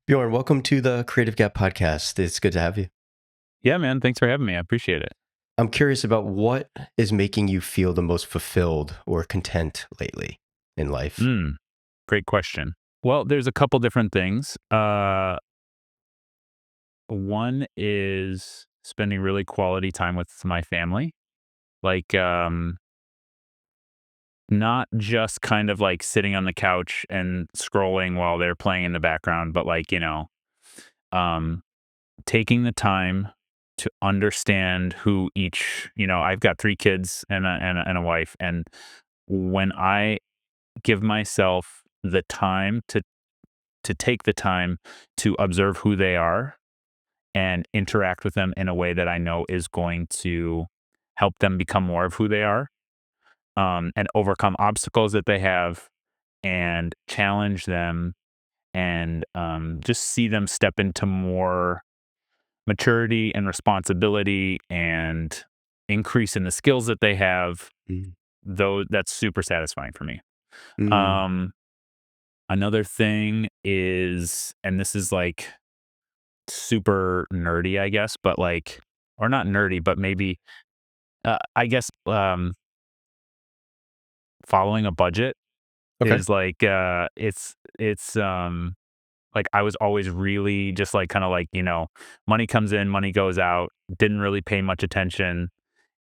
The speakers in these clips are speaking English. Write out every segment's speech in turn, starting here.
Bjorn, welcome to the Creative Gap podcast. It's good to have you. Yeah, man. Thanks for having me. I appreciate it. I'm curious about what is making you feel the most fulfilled or content lately in life. Mm, great question. Well, there's a couple different things. One is spending really quality time with my family. Like, not just kind of like sitting on the couch and scrolling while they're playing in the background, but like, um, taking the time to understand who each, I've got three kids and a wife. And when I give myself the time to take the time to observe who they are and interact with them in a way that I know is going to help them become more of who they are, and overcome obstacles that they have and challenge them and just see them step into more maturity and responsibility and increase in the skills that they have. Mm. Though that's super satisfying for me. Mm. Um, Another thing is, and this is like super nerdy, I guess, but like, or not nerdy, but maybe, I guess, following a budget Okay. is like, like I was always really just like, kind of like, money comes in, money goes out, didn't really pay much attention.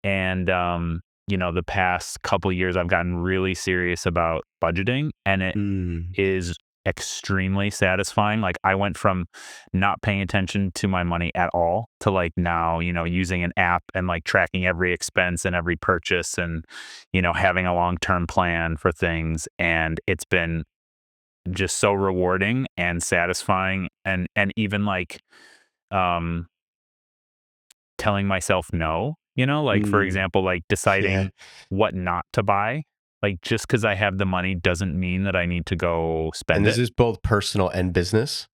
And, the past couple years, I've gotten really serious about budgeting, and it Mm. is extremely satisfying. Like, I went from not paying attention to my money at all to like now, using an app and like tracking every expense and every purchase and, having a long-term plan for things. And it's been just so rewarding and satisfying and even like um telling myself no, like for Mm. example, like Yeah. deciding what not to buy. Like just because I have the money doesn't mean that I need to go And spend this it. is both personal and business.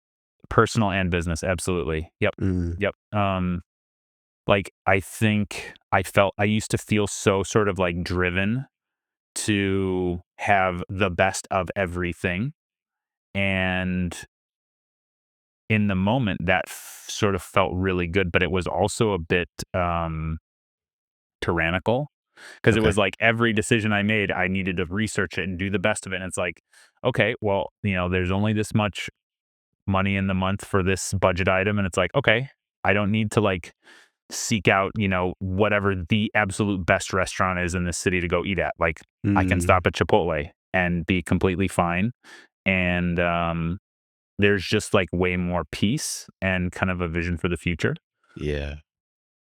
Personal and business, absolutely. Yep. Mm. Yep. Like I think I used to feel so sort of like driven to have the best of everything. And in the moment that sort of felt really good, but it was also a bit tyrannical because it Okay. was like every decision I made, I needed to research it and do the best of it. And it's like, okay, well, there's only this much money in the month for this budget item. And it's like, okay, I don't need to like seek out, whatever the absolute best restaurant is in this city to go eat at. Like, I can Mm. stop at Chipotle and be completely fine. And there's just like way more peace and kind of a vision for the future. Yeah.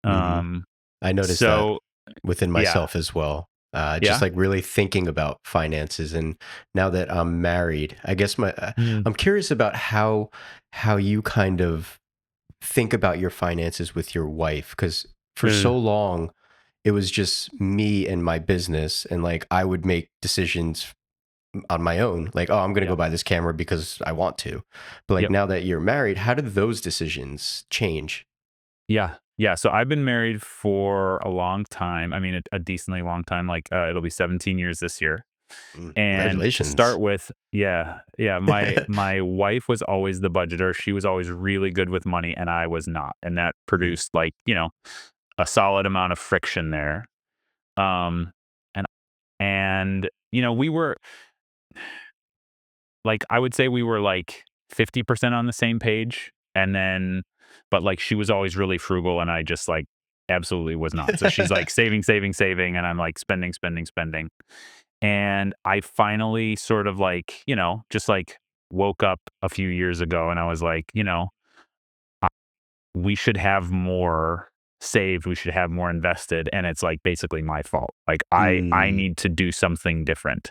Hmm. Um, I noticed that so within yeah, myself as well. Just yeah. like really thinking about finances, and now that I'm married, I guess Mm, I'm curious about how you kind of think about your finances with your wife, because for mm, so long it was just me and my business, and like I would make decisions on my own, like, oh, I'm gonna go yep, buy this camera because I want to. But like yep. now that you're married, how did those decisions change? Yeah. Yeah. So I've been married for a long time. I mean, a decently long time. Like, it'll be 17 years this year. And to Congratulations. start with, yeah, yeah, my wife was always the budgeter. She was always really good with money, and I was not. And that Mm. produced like, a solid amount of friction there. Um, and we were like, I would say we were like 50% on the same page. And then, but like she was always really frugal and I just like absolutely was not. So she's like saving, saving, saving. And I'm like spending, spending, spending. And I finally sort of like, just like woke up a few years ago and I was like, we should have more saved, we should have more invested, and it's like basically my fault. Like I Mm. need to do something different.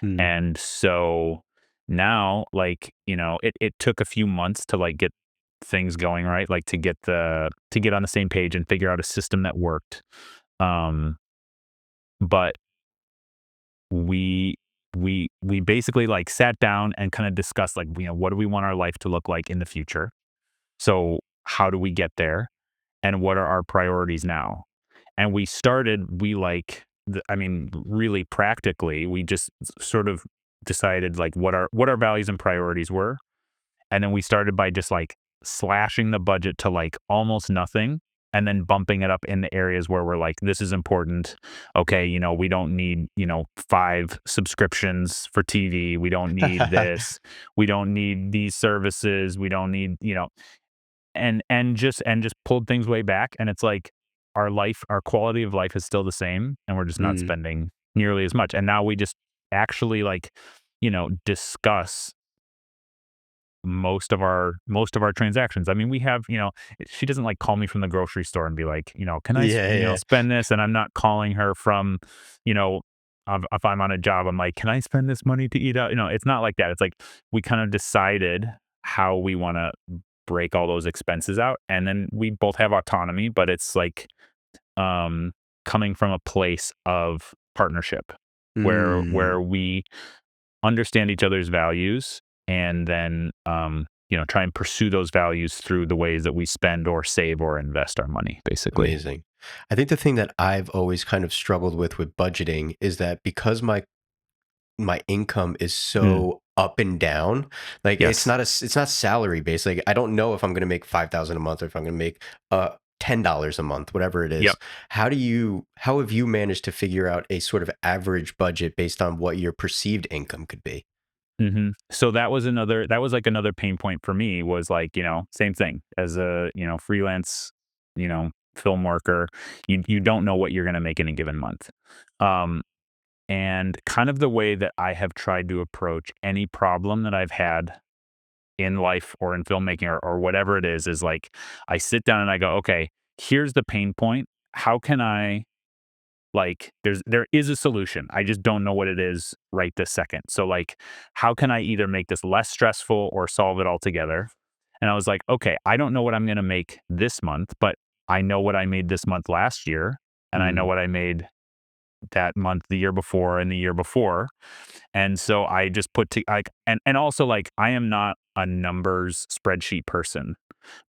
Mm. And so now, like, it took a few months to like get things going right, like to get on the same page and figure out a system that worked. Um, but we we basically like sat down and kind of discussed like, what do we want our life to look like in the future? So how do we get there? And what are our priorities now? And we like, I mean, really practically, we just sort of decided like what our values and priorities were. And then we started by just like slashing the budget to like almost nothing and then bumping it up in the areas where we're like, this is important. Okay, we don't need, 5 subscriptions for TV. We don't need this. We don't need these services. We don't need, and just pulled things way back. And it's like our quality of life is still the same, and we're just not Mm, spending nearly as much. And now we just actually like, discuss most of our transactions. I mean, we have, she doesn't like call me from the grocery store and be like, can I, yeah, yeah. spend this? And I'm not calling her from, you know, if I'm on a job, I'm like, can I spend this money to eat out? It's not like that. It's like we kind of decided how we want to break all those expenses out, and then we both have autonomy, but it's like um coming from a place of partnership where Mm, we understand each other's values, and then try and pursue those values through the ways that we spend or save or invest our money, basically. amazing. I think the thing that I've always kind of struggled with budgeting is that because my income is Mm, so up and down. Like yes. it's not salary based. Like I don't know if I'm going to make 5,000 a month or if I'm going to make $10 a month, whatever it is. Yep. How have you managed to figure out a sort of average budget based on what your perceived income could be? So that was like another pain point for me, was like, same thing as a, freelance, film worker. You don't know what you're going to make in a given month. Um, and kind of the way that I have tried to approach any problem that I've had in life or in filmmaking, or whatever it is like I sit down and I go, okay, here's the pain point. How can I, like, there is a solution. I just don't know what it is right this second. So like, how can I either make this less stressful or solve it altogether? And I was like, okay, I don't know what I'm going to make this month, but I know what I made this month last year, and I know Mm, what I made that month the year before and the year before. And so I just put to like, and also like, I am not a numbers spreadsheet person,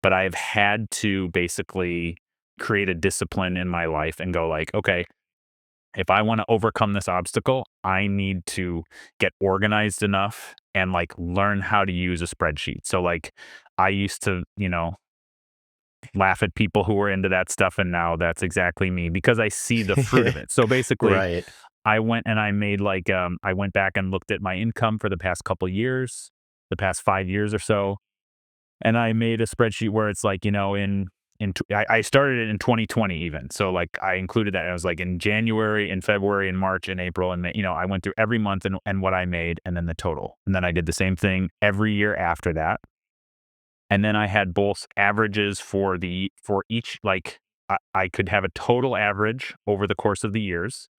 but I've had to basically create a discipline in my life and go like, okay, if I want to overcome this obstacle, I need to get organized enough and like learn how to use a spreadsheet. So like, I used to, laugh at people who were into that stuff, and now that's exactly me because I see the fruit of it. So basically, right. I went and I made like, I went back and looked at my income for the past couple years, the past 5 years or so, and I made a spreadsheet where it's like, I started it in 2020 even. So like, I included that. I was like, in January, in February, in March, in April, and May, I went through every month and what I made, and then the total. And then I did the same thing every year after that. And then I had both averages for each, like, I could have a total average over the course of the years.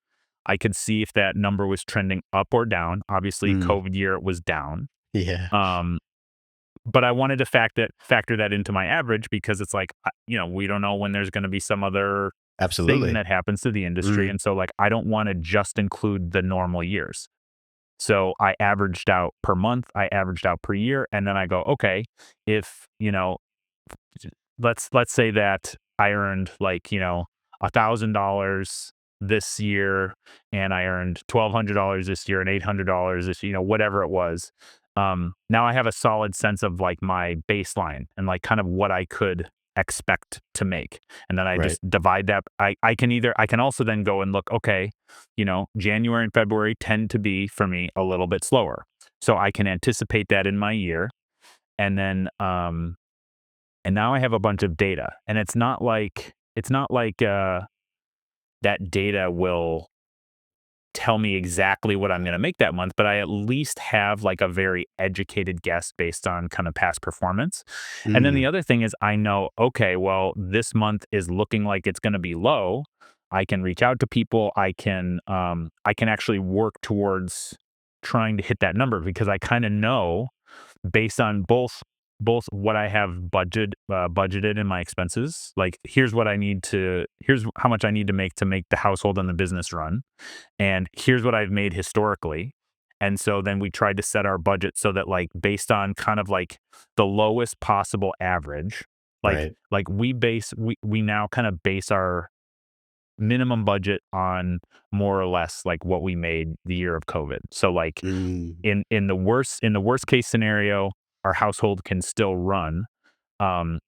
I could see if that number was trending up or down. Obviously, Mm, COVID year, it was down. yeah, Um, but I wanted to factor that into my average, because it's like, we don't know when there's gonna be some other thing absolutely. that happens to the industry, Mm, and so, like, I don't wanna just include the normal years. So I averaged out per month, I averaged out per year, and then I go, "Okay, if, let's say that I earned like, $1,000 this year, and I earned $1,200 this year and $800 this, whatever it was. Now I have a solid sense of like my baseline and like kind of what I could expect to make. And then I right. just divide that. I can also then go and look, okay, January and February tend to be for me a little bit slower. So I can anticipate that in my year. And then and now I have a bunch of data, and it's not like that data will tell me exactly what I'm gonna make that month, but I at least have like a very educated guess based on kind of past performance. And then the Mm, other thing is, I know, okay, well, this month is looking like it's gonna be low. I can reach out to people. I can actually work towards trying to hit that number, because I kind of know, based on both what I have budgeted in my expenses. Like, here's how much I need to make the household and the business run, and here's what I've made historically. And so then we tried to set our budget so that, like, based on kind of like the lowest possible average, like right. we now kind of base our minimum budget on more or less like what we made the year of COVID. So like, Mm, in the worst case scenario, our household can still run,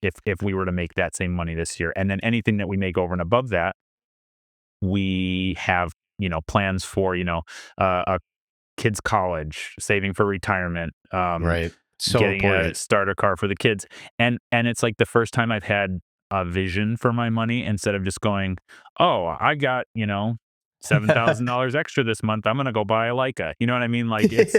if we were to make that same money this year. And then anything that we make over and above that, we have, plans for, a kid's college, saving for retirement, Right. So getting a important. starter car for the kids. And it's like the first time I've had a vision for my money instead of just going, "Oh, I got, $7,000 extra this month. I'm gonna go buy a Leica." You know what I mean? Like it's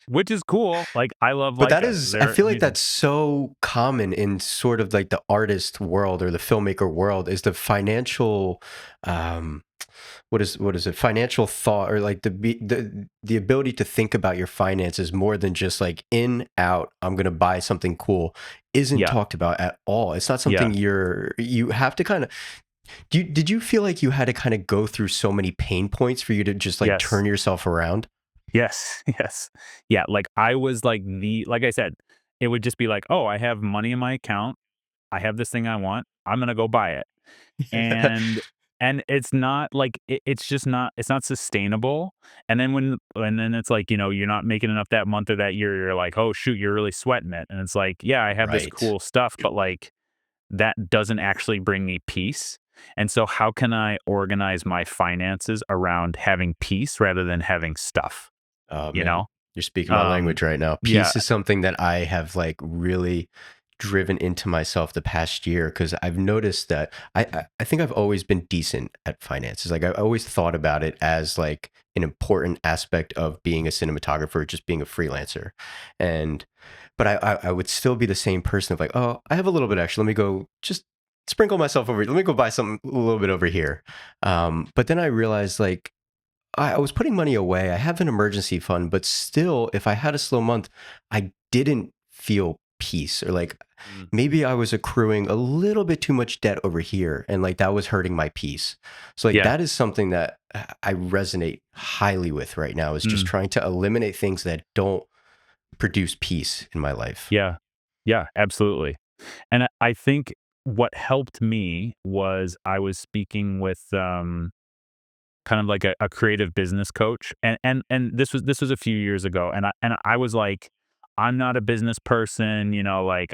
which is cool. Like I love But that Leicas. is, I They're feel like amazing. that's so common in sort of like the artist world or the filmmaker world, is the financial, um, what is it? Financial thought, or like the ability to think about your finances more than just like in, out, I'm gonna buy something cool, isn't Yeah. talked about at all. It's not Yeah. something you have to kind of, did you feel like you had to kind of go through so many pain points for you to just like Yes. turn yourself around? Yes, yes. Yeah, like, I was like I said, it would just be like, "Oh, I have money in my account. I have this thing I want. I'm gonna go buy it." And it's not like it's just not it's not sustainable. And then it's like, you're not making enough that month or that year, you're like, "Oh, shoot, you're really sweating it." And it's like, "Yeah, I have this Right. cool stuff, but, like, that doesn't actually bring me peace." And so how can I organize my finances around having peace rather than having stuff, Oh you man, know? you're speaking my Um, language right now. yeah. Peace is something that I have like really driven into myself the past year, because I've noticed that I think I've always been decent at finances. Like I always thought about it as like an important aspect of being a cinematographer, just being a freelancer. And but I would still be the same person of like, oh, I have a little bit extra. Let me go just sprinkle myself over. Let me go buy something a little bit over here. But then I realized like I was putting money away. I have an emergency fund, but still, if I had a slow month, I didn't feel peace, or like Mm, maybe I was accruing a little bit too much debt over here, and like that was hurting my peace. So like yeah. that is something that I resonate highly with right now, is just Mm, trying to eliminate things that don't produce peace in my life. yeah. Yeah, absolutely. And I think what helped me was I was speaking with, kind of like a creative business coach, and this was a few years ago, and I was like, I'm not a business person, like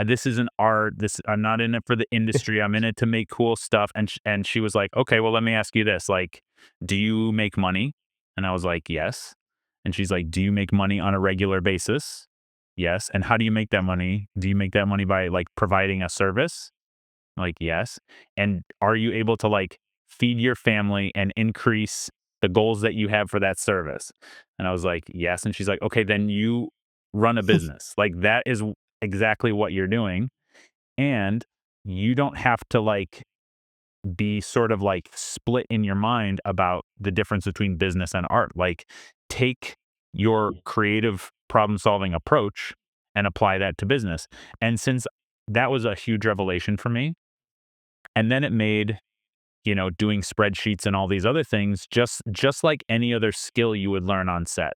this is an art. This I'm not in it for the industry. I'm in it to make cool stuff. And she was like, okay, well, let me ask you this: like, do you make money? And I was like, yes. And she's like, do you make money on a regular basis? Yes. And how do you make that money? Do you make that money by like providing a service? Like, yes. And are you able to like feed your family and increase the goals that you have for that service? And I was like, yes. And she's like, okay, then you run a business. Like that is exactly what you're doing. And you don't have to like be sort of like split in your mind about the difference between business and art. Like take your creative problem solving approach and apply that to business. And since that was a huge revelation for me, and then it made, doing spreadsheets and all these other things just like any other skill you would learn on set.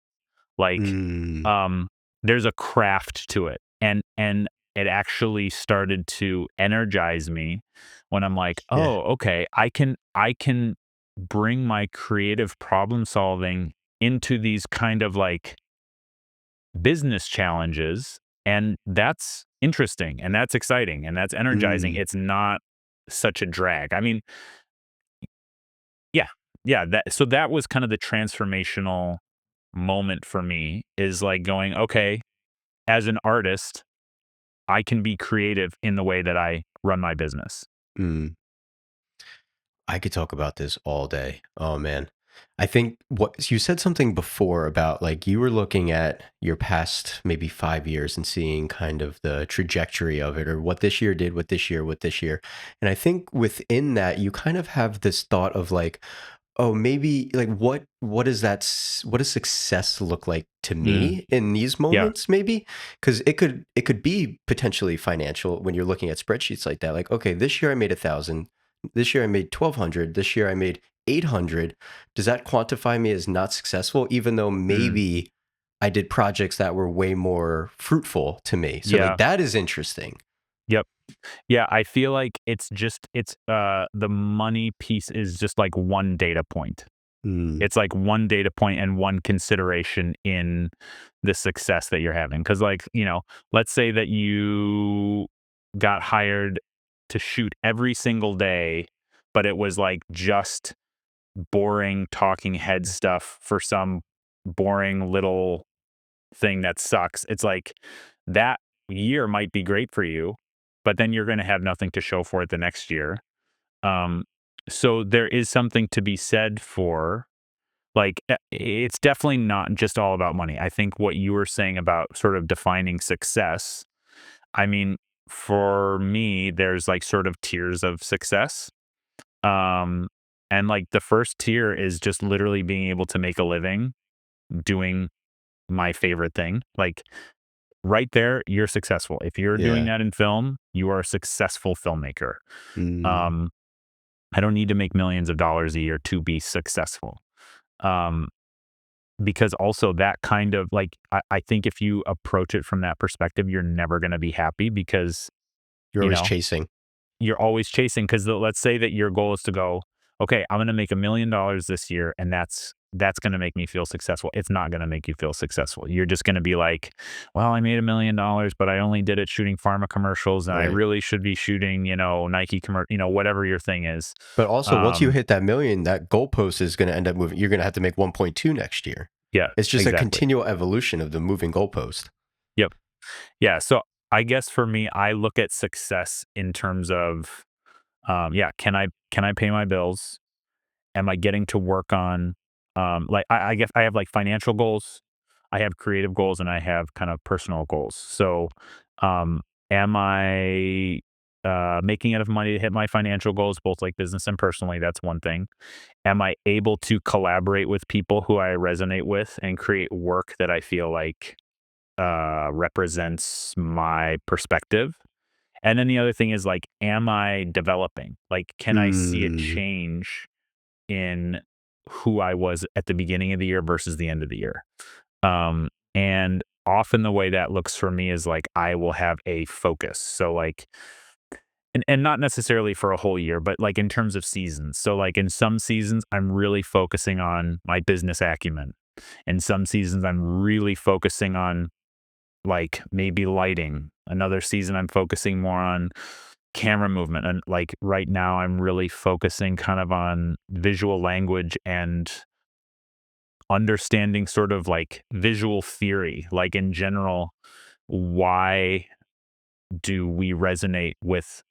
Like, Mm, um, there's a craft to it, and it actually started to energize me when I'm like, yeah. "Oh, okay, I can bring my creative problem solving into these kind of like business challenges, and that's interesting, and that's exciting, and that's energizing. Mm, It's not such a drag." I mean, yeah, yeah, that was kind of the transformational moment for me, is like going, "Okay, as an artist, I can be creative in the way that I run my business." mm. I could talk about this all day. Oh man. I think what you said something before about like you were looking at your past maybe 5 years and seeing kind of the trajectory of it, or what this year did, what this year. And I think within that, you kind of have this thought of like, oh, maybe like what does success look like to Mm, me in these yeah, moments? Maybe because it could be potentially financial when you're looking at spreadsheets like that. Like, okay, this year I made 1,000. This year I made 1,200. This year I made 800. Does that quantify me as not successful, even though mm, maybe I did projects that were way more fruitful to me? So like yeah, that is interesting. yep. Yeah, I feel like it's the money piece is just like one data point. Mm. It's like one data point and one consideration in the success that you're having. Cause like, let's say that you got hired to shoot every single day, but it was like just boring talking head stuff for some boring little thing that sucks. It's like that year might be great for you, but then you're going to have nothing to show for it the next year. Um, so there is something to be said for like it's definitely not just all about money. I think what you were saying about sort of defining success, I mean, for me, there's like sort of tiers of success. Um, and like the first tier is just literally being able to make a living doing my favorite thing. Like right there, you're successful. If you're doing Yeah. that in film, you are a successful filmmaker. Mm. Um, I don't need to make millions of dollars a year to be successful. Um, because also that kind of like, I think if you approach it from that perspective, you're never going to be happy because, You're you always know, chasing. you're always chasing. Cause let's say that your goal is to go, okay, I'm going to make $1 million this year. And that's going to make me feel successful. It's not going to make you feel successful. You're just going to be like, well, I made $1 million, but I only did it shooting pharma commercials and I Right. really should be shooting, Nike commercial, whatever your thing is. But also, once you Um, hit that million, that goalpost is going to end up moving. You're going to have to make 1.2 next year. yeah, It's just a exactly. continual evolution of the moving goalpost. Yep. Yeah, so I guess for me, I look at success in terms of, yeah, can I pay my bills? Am I getting to work on, like I guess I have like financial goals, I have creative goals, and I have kind of personal goals. So, um, am I making enough money to hit my financial goals, both like business and personally? That's one thing. Am I able to collaborate with people who I resonate with and create work that I feel like represents my perspective? And then the other thing is like, am I developing? Like, can I see a Mm. change in who I was at the beginning of the year versus the end of the year? And often the way that looks for me is like I will have a focus. So like, and not necessarily for a whole year, but like in terms of seasons. So like in some seasons, I'm really focusing on my business acumen. In some seasons, I'm really focusing on like maybe lighting. Another season, I'm focusing more on camera movement. And like right now, I'm really focusing kind of on visual language and understanding sort of like visual theory. Like in general, why do we resonate with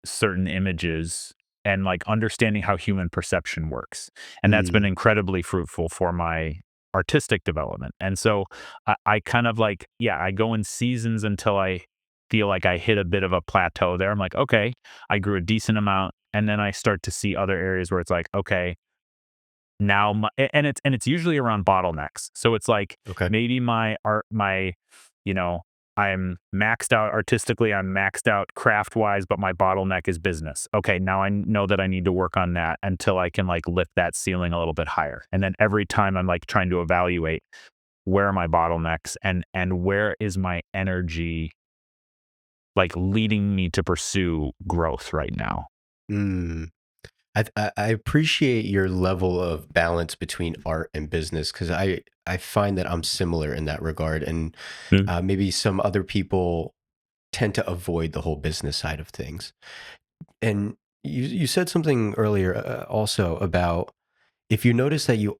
certain images and like understanding how human perception works. And that's been Mm. incredibly fruitful for my artistic development. And so I kind of like, yeah, I go in seasons until I feel like I hit a bit of a plateau there. I'm like, okay, I grew a decent amount. And then I start to see other areas where it's like, okay, now and it's usually around bottlenecks. So it's like Okay. maybe my art, you know, I'm maxed out artistically, I'm maxed out craft wise, but my bottleneck is business. Okay, now I know that I need to work on that until I can like lift that ceiling a little bit higher. And then every time I'm like trying to evaluate where are my bottlenecks and where is my energy like leading me to pursue growth right now. Mm. I appreciate your level of balance between art and business because I find that I'm similar in that regard, and Mm. maybe some other people tend to avoid the whole business side of things. And you said something earlier also about if you notice that you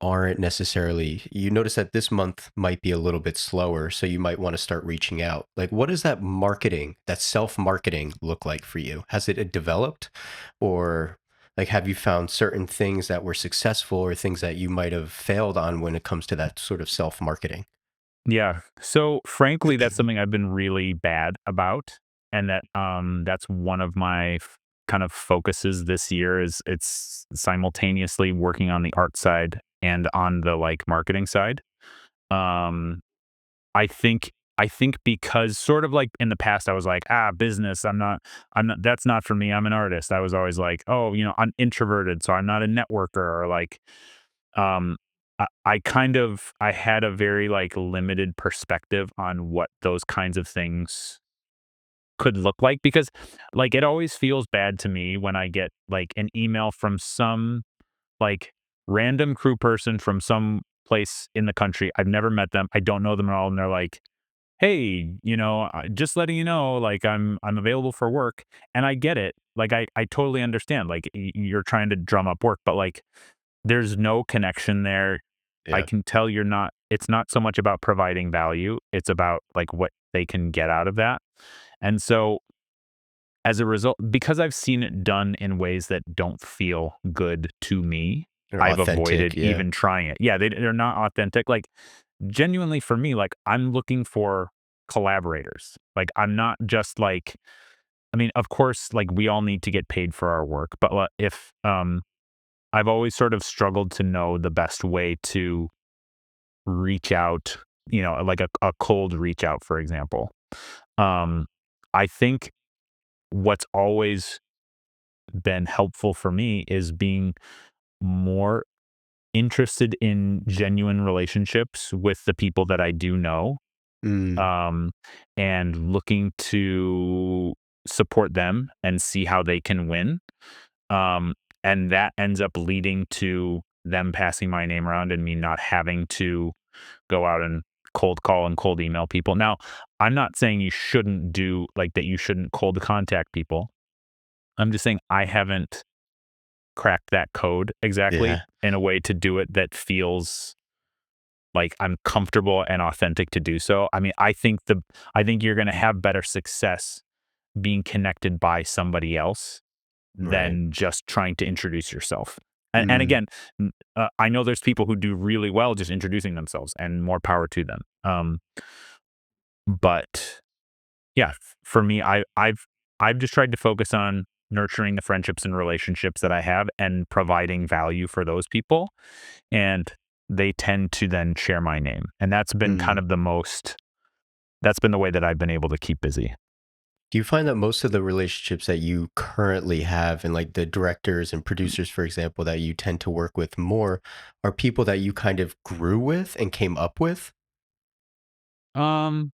notice that this month might be a little bit slower, so you might want to start reaching out. Like, what does that marketing, that self marketing look like for you? Has it developed, or like have you found certain things that were successful or things that you might have failed on when it comes to that sort of self marketing? Yeah. So frankly, that's something I've been really bad about. And that's one of my kind of focuses this year is it's simultaneously working on the art side and on the like marketing side. Um I think because sort of like in the past I was like, business, I'm not that's not for me. I'm an artist. I was always like, oh, I'm introverted, so I'm not a networker or like um, I kind of I had a very, like, limited perspective on what those kinds of things could look like because, like, it always feels bad to me when I get, like, an email from some, like, random crew person from some place in the country. I've never met them. I don't know them at all, and they're like, "Hey, just letting you know, like I'm available for work." And I get it. Like I totally understand. Like you're trying to drum up work, but like there's no connection there. I Yeah. can tell you're not. It's not so much about providing value. It's about like what they can get out of that. And so as a result, because I've seen it done in ways that don't feel good to me, They're I've authentic. avoided Yeah. even trying it. Yeah, they're not authentic. Like, genuinely for me, like, I'm looking for collaborators. Like, I'm not just like, I mean, of course, like, we all need to get paid for our work, but if, I've always sort of struggled to know the best way to reach out, like a cold reach out, for example. Um, I think what's always been helpful for me is being more interested in genuine relationships with the people that I do know, Mm, um, and looking to support them and see how they can win. Um, and that ends up leading to them passing my name around and me not having to go out and cold call and cold email people. Now, I'm not saying you shouldn't do like that, you shouldn't cold contact people. I'm just saying I haven't crack that code exactly yeah. in a way to do it that feels like I'm comfortable and authentic to do so. I mean, I think you're going to have better success being connected by somebody else Right. than just trying to introduce yourself. And Mm. again, I know there's people who do really well just introducing themselves, and more power to them. But yeah, for me, I've just tried to focus on nurturing the friendships and relationships that I have and providing value for those people, and they tend to then share my name. And that's been kind Mm. of that's been the way that I've been able to keep busy. Do you find that most of the relationships that you currently have and like the directors and producers, for example, that you tend to work with more are people that you kind of grew with and came up with? Um,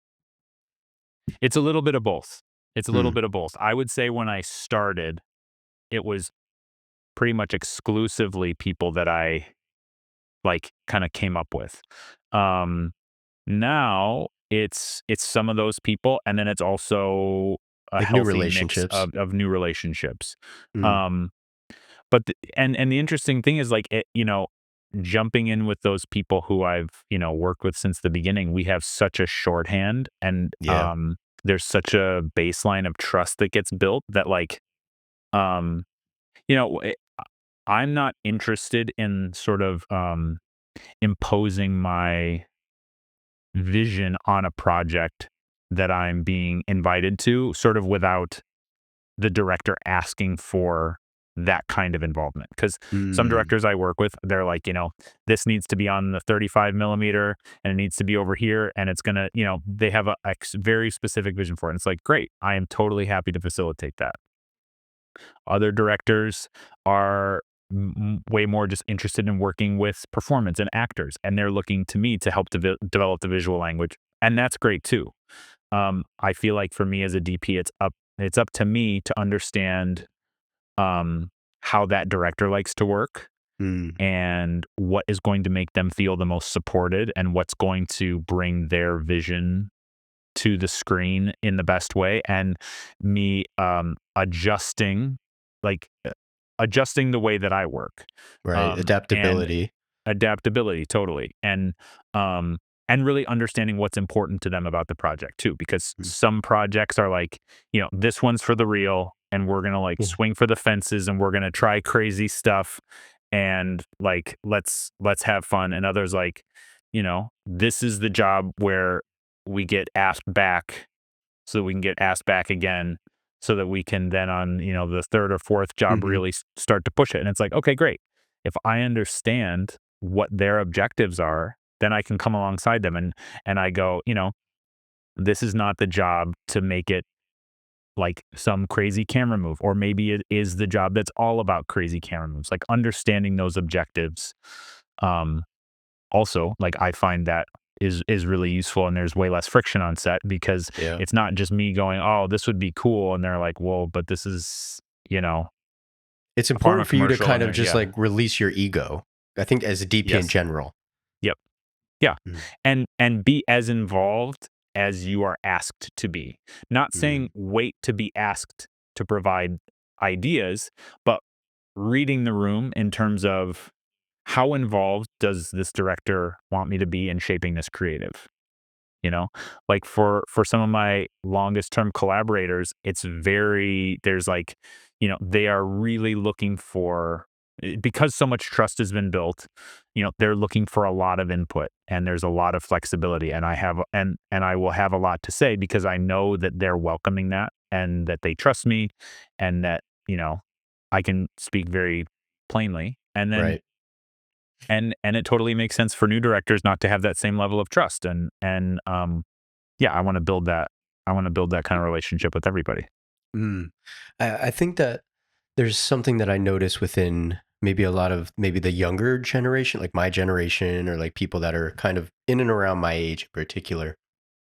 it's a little bit of both. It's a little Mm. bit of both. I would say when I started, it was pretty much exclusively people that I like kind of came up with. Um, Now it's some of those people, and then it's also a Like new healthy mix relationships? of new relationships. Mm. Um, but the interesting thing is like jumping in with those people who I've worked with since the beginning, we have such a shorthand, and Yeah. there's such a baseline of trust that gets built that like um you know it, I'm not interested in sort of imposing my vision on a project that I'm being invited to, sort of without the director asking for that kind of involvement. Because some Mm. directors I work with, they're like, this needs to be on the 35 millimeter and it needs to be over here. And it's going to, they have a very specific vision for it. And it's like, great, I am totally happy to facilitate that. Other directors are way more just interested in working with performance and actors, and they're looking to me to help develop the visual language, and that's great too. I feel like for me as a DP, it's up to me to understand um, how that director likes to work Mm. and what is going to make them feel the most supported and what's going to bring their vision to the screen in the best way, and me adjusting like adjusting the way that I work. Right. And Adaptability. adaptability, totally. Um and really understanding what's important to them about the project too, because Mm. some projects are like, this one's for the real and we're going to like Yeah. swing for the fences and we're going to try crazy stuff and like let's have fun, and others like, this is the job where we get asked back so that we can get asked back again so that we can then on, the third or fourth job Mhm. really start to push it. And it's like, okay, great. If I understand what their objectives are, then I can come alongside them and I go, this is not the job to make it like some crazy camera move, or maybe it is the job that's all about crazy camera moves. Like understanding those objectives. Um, Also, like I find that is really useful, and there's way less friction on set because Yeah. it's not just me going, "Oh, this would be cool," and they're like, "Well, but this is, you know, It's a pharma important for you to commercial," kind and of they're just yeah. like release your ego. I think as a DP in Yes. general. Yep. Yeah. Mm, And be as involved as you are asked to be. Not saying mm, wait to be asked to provide ideas, but reading the room in terms of how involved does this director want me to be in shaping this creative? You know, like for some of my longest term collaborators, it's very there's like, they are really looking for because so much trust has been built, they're looking for a lot of input and there's a lot of flexibility and I will have a lot to say because I know that they're welcoming that and that they trust me and that, I can speak very plainly. right. And it totally makes sense for new directors not to have that same level of trust and yeah, I wanna build that kind of relationship with everybody. Mm. I think that there's something that I notice within maybe a lot of maybe the younger generation, like my generation, or like people that are kind of in and around my age in particular,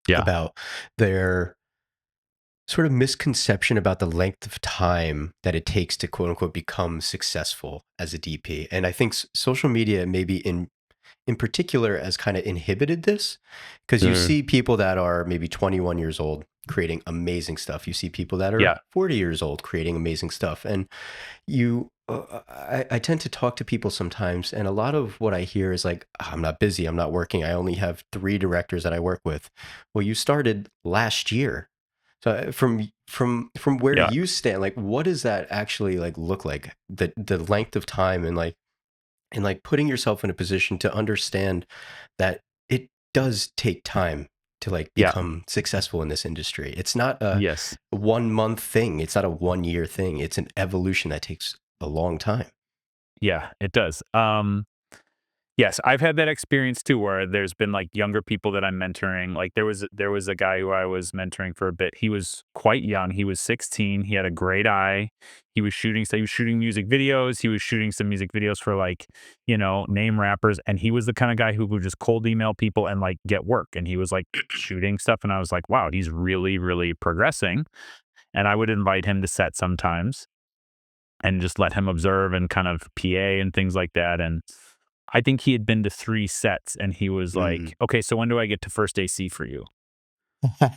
Yeah. about their sort of misconception about the length of time that it takes to quote unquote become successful as a DP. And I think social media maybe in particular has kind of inhibited this because you Mm. see people that are maybe 21 years old creating amazing stuff. You see people that are Yeah. 40 years old creating amazing stuff. And I tend to talk to people sometimes, and a lot of what I hear is like, "Ah, I'm not busy, I'm not working, I only have 3 directors that I work with." Well, you started last year. So from where Yeah. you stand, like what does that actually like look like? The length of time and like putting yourself in a position to understand that it does take time to like Yeah. become successful in this industry. It's not a Yes. 1 month thing. It's not a 1 year thing. It's an evolution that takes a long time. Yeah, it does. Yes, I've had that experience too where there's been, like, younger people that I'm mentoring. Like, there was a guy who I was mentoring for a bit. He was quite young. He was 16. He had a great eye. He was shooting music videos. He was shooting some music videos for, like, name rappers, and he was the kinda guy who would just cold email people and, like, get work, and he was, like, shooting stuff, and I was like, "Wow, he's really, really progressing," and I would invite him to set sometimes and just let him observe and kind of PA and things like that, and I think he had been to 3 sets, and he was Mm. like, "Okay, so when do I get to first AC for you?"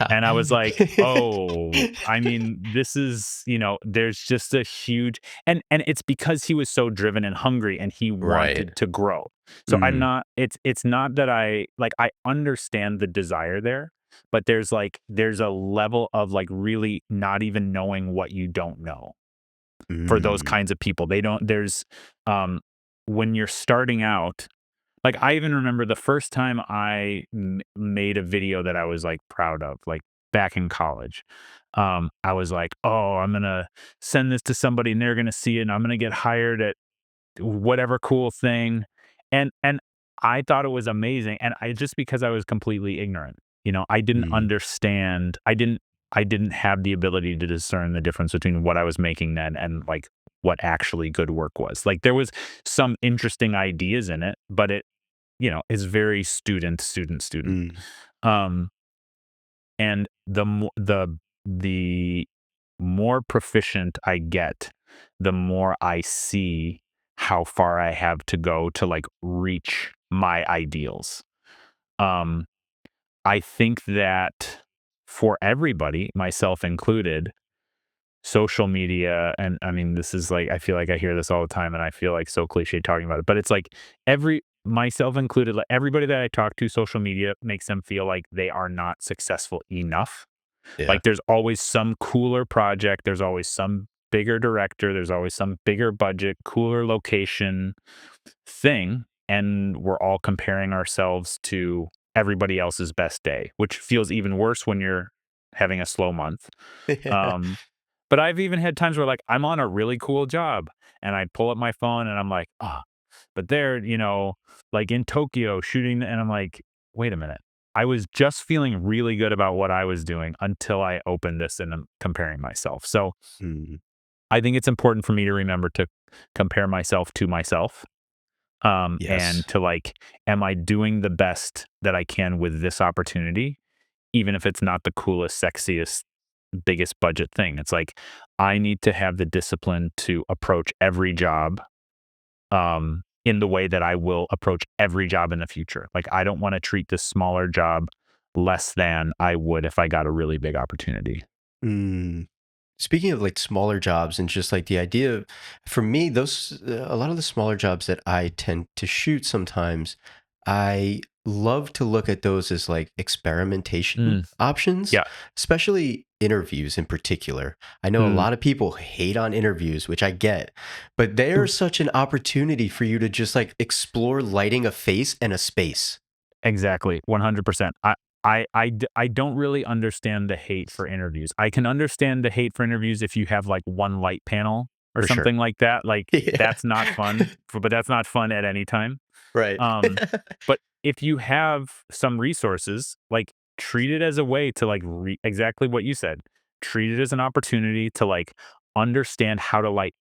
And I was like, "Oh, I mean, this is, there's just a huge." And it's because he was so driven and hungry, and he Right. wanted to grow. So I'm Mm. not it's not that I understand the desire there, but there's a level of, like, really not even knowing what you don't know for those Mm. kinds of people. They don't there's, um when you're starting out, like, I even remember the first time I made a video that I was, like, proud of, like, back in college. I was like, "Oh, I'm gonna send this to somebody, and they're gonna see it, and I'm gonna get hired at whatever cool thing." And I thought it was amazing, and I just because I was completely ignorant, I didn't Mm. understand. I didn't have the ability to discern the difference between what I was making then and, like, what actually good work was. Like, there was some interesting ideas in it, but is very student. Mm. Um, and the more proficient I get, the more I see how far I have to go to, like, reach my ideals. Um, I think that for everybody, myself included, social media, and I mean, this is like, I feel like I hear this all the time and I feel like so cliche talking about it, but it's like every myself included, like everybody that I talk to, social media makes them feel like they are not successful enough. Yeah. Like, there's always some cooler project, there's always some bigger director, there's always some bigger budget, cooler location thing, and we're all comparing ourselves to everybody else's best day, which feels even worse when you're having a slow month. Um, but I've even had times where, like, I'm on a really cool job and I pull up my phone and I'm like, "Ah," but they're, like, in Tokyo shooting, and I'm like, "Wait a minute. I was just feeling really good about what I was doing until I opened this and I'm comparing myself." So, Mm. I think it's important for me to remember to compare myself to myself, and Yes. to, like, am I doing the best that I can with this opportunity, even if it's not the coolest, sexiest, biggest budget thing. It's like, I need to have the discipline to approach every job, in the way that I will approach every job in the future. Like, I don't want to treat this smaller job less than I would if I got a really big opportunity. Mm. Speaking of like smaller jobs and just like the idea of, for me, those a lot of the smaller jobs that I tend to shoot sometimes, I love to look at those as like experimentation Mm, options, yeah. especially interviews in particular. I know a Mm. lot of people hate on interviews, which I get, but they are such an opportunity for you to just like explore lighting a face and a space. Exactly, 100%. I don't really understand the hate for interviews. I can understand the hate for interviews if you have, like, one light panel or For sure. something like that, like, Yeah. that's not fun, but that's not fun at any time. Right. Um, but if you have some resources, like, treat it as a way to, like, exactly what you said. Treat it as an opportunity to, like, understand how to light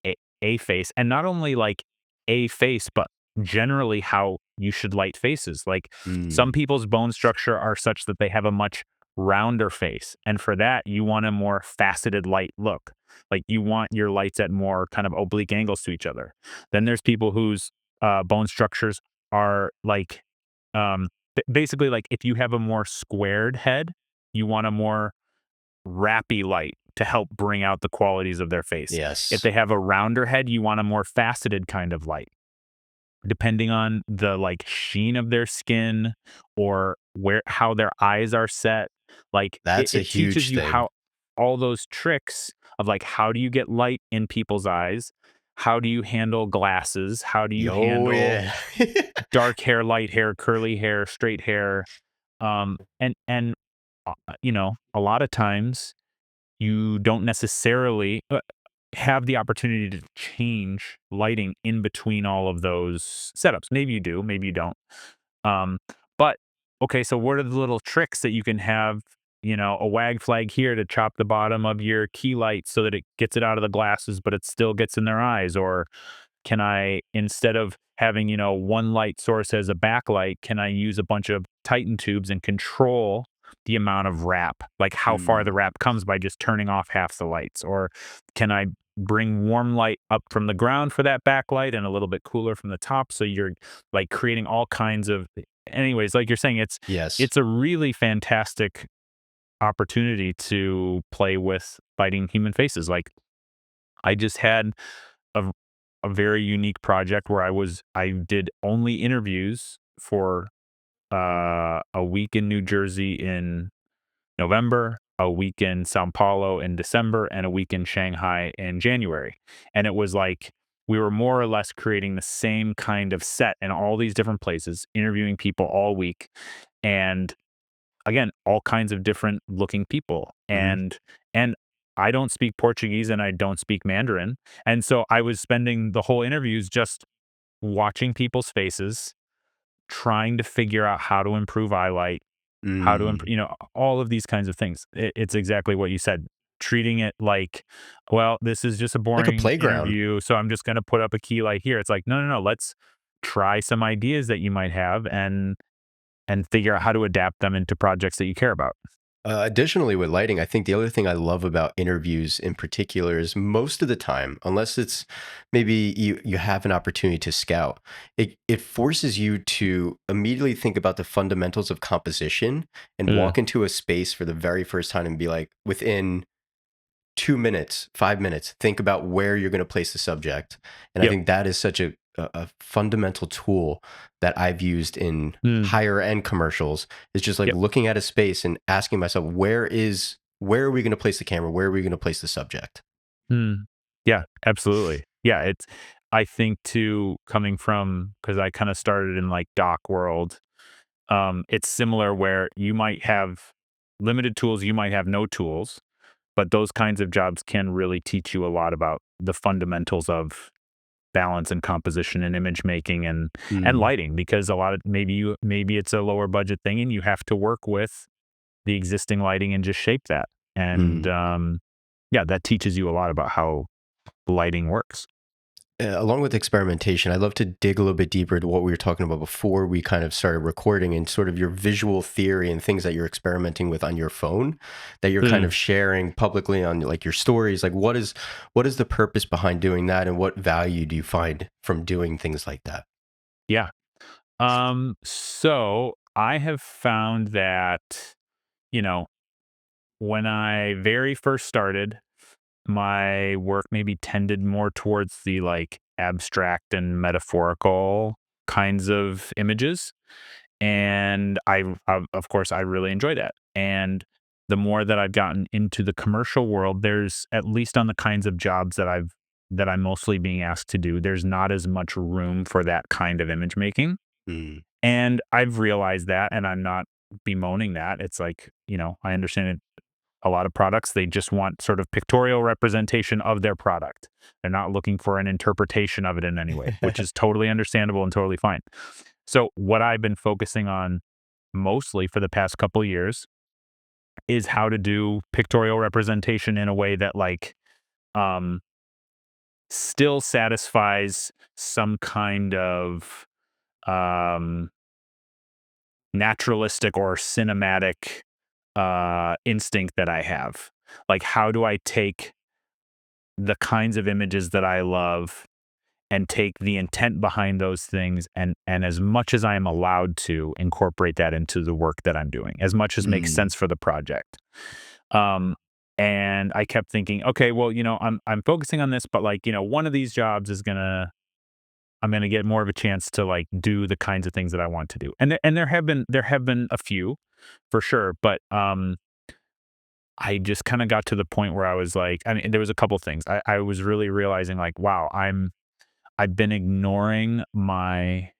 a face, and not only, like, a face, but generally how you should light faces. Like, some Mm, people's bone structure are such that they have a much rounder face, and for that, you want a more faceted light look. Like, you want your lights at more kind of oblique angles to each other. Then there's people whose, bone structures are like, basically, like, if you have a more squared head, you want a more wrappy light to help bring out the qualities of their face. If yes. they have a rounder head, you want a more faceted kind of light, depending on the, like, sheen of their skin or where how their eyes are set. Like, it That's a it teaches huge you thing. how all those tricks of, like, how do you get light in people's eyes? How do you handle glasses? How do you Oh, handle yeah. dark hair, light hair, curly hair, straight hair? And a lot of times you don't necessarily have the opportunity to change lighting in between all of those setups. Maybe you do, maybe you don't. Um, but okay, so what are the little tricks that you can have? A wag flag here to chop the bottom of your key light so that it gets it out of the glasses, but it still gets in their eyes. Or can I, instead of having, one light source as a backlight, can I use a bunch of Titan tubes and control the amount of wrap, like how far the Mm, wrap comes by just turning off half the lights? Or can I bring warm light up from the ground for that backlight and a little bit cooler from the top? So you're, like, creating all kinds of, anyways, like you're saying, yes. it's a really fantastic opportunity to play with fighting human faces. Like, I just had a a very unique project where I did only interviews for a week in New Jersey in November, a week in Sao Paulo in December, and a week in Shanghai in January. And it was like we were more or less creating the same kind of set in all these different places, interviewing people all week. And again, all kinds of different looking people. Mhm. And I don't speak Portuguese and I don't speak Mandarin. And so I was spending the whole interviews just watching people's faces, trying to figure out how to improve eye light, how to Mm. all of these kinds of things. It's exactly what you said. Treating it like, well, this is just a Like a boring playground. interview, so I'm just going to put up a key light here. It's like, no, no, no. Let's try some ideas that you might have and figure out how to adapt them into projects that you care about. Additionally, with lighting, I think the other thing I love about interviews in particular is most of the time, unless it's maybe you have an opportunity to scout, it forces you to immediately think about the fundamentals of composition and Mm, walk into a space for the very first time and be like, within 2 minutes, 5 minutes, think about where you're going to place the subject. And I yep. think that is such a fundamental tool that I've used in Mm, higher end commercials. Is just like yep. looking at a space and asking myself, where are we going to place the camera? Where are we going to place the subject? Mm. Yeah, absolutely. Yeah, I think too, coming from, because I kind of started in, like, doc world. It's similar where you might have limited tools, you might have no tools, but those kinds of jobs can really teach you a lot about the fundamentals of balance and composition and image making and Mm, lighting, because a lot of, maybe it's a lower budget thing and you have to work with the existing lighting and just shape that. And mm. yeah, that teaches you a lot about how lighting works. Along with experimentation, I'd love to dig a little bit deeper into what we were talking about before we kind of started recording and sort of your visual theory and things that you're experimenting with on your phone that you're kind Mm. of sharing publicly on like your stories. Like what is the purpose behind doing that and what value do you find from doing things like that? Yeah. So I have found that, you know, when I very first started, my work maybe tended more towards the like abstract and metaphorical kinds of images. And of course, I really enjoy that. And the more that I've gotten into the commercial world, there's at least on the kinds of jobs that I'm mostly being asked to do, there's not as much room for that kind of image making. Mm. And I've realized that, and I'm not bemoaning that. It's like, I understand it. A lot of products, they just want sort of pictorial representation of their product. They're not looking for an interpretation of it in any way, which is totally understandable and totally fine. So, what I've been focusing on mostly for the past couple years is how to do pictorial representation in a way that um still satisfies some kind of um naturalistic or cinematic instinct that I have. Like, how do I take the kinds of images that I love and take the intent behind those things, and as much as I am allowed to incorporate that into the work that I'm doing, as much as makes Mm. sense for the project. Um, and I kept thinking, okay, well, I'm focusing on this, but like, one of these jobs is I'm gonna get more of a chance to like do the kinds of things that I want to do. And there have been a few for sure, but I just kind of got to the point where I was like, I mean, there was a couple things. I was really realizing like, wow, I've been ignoring my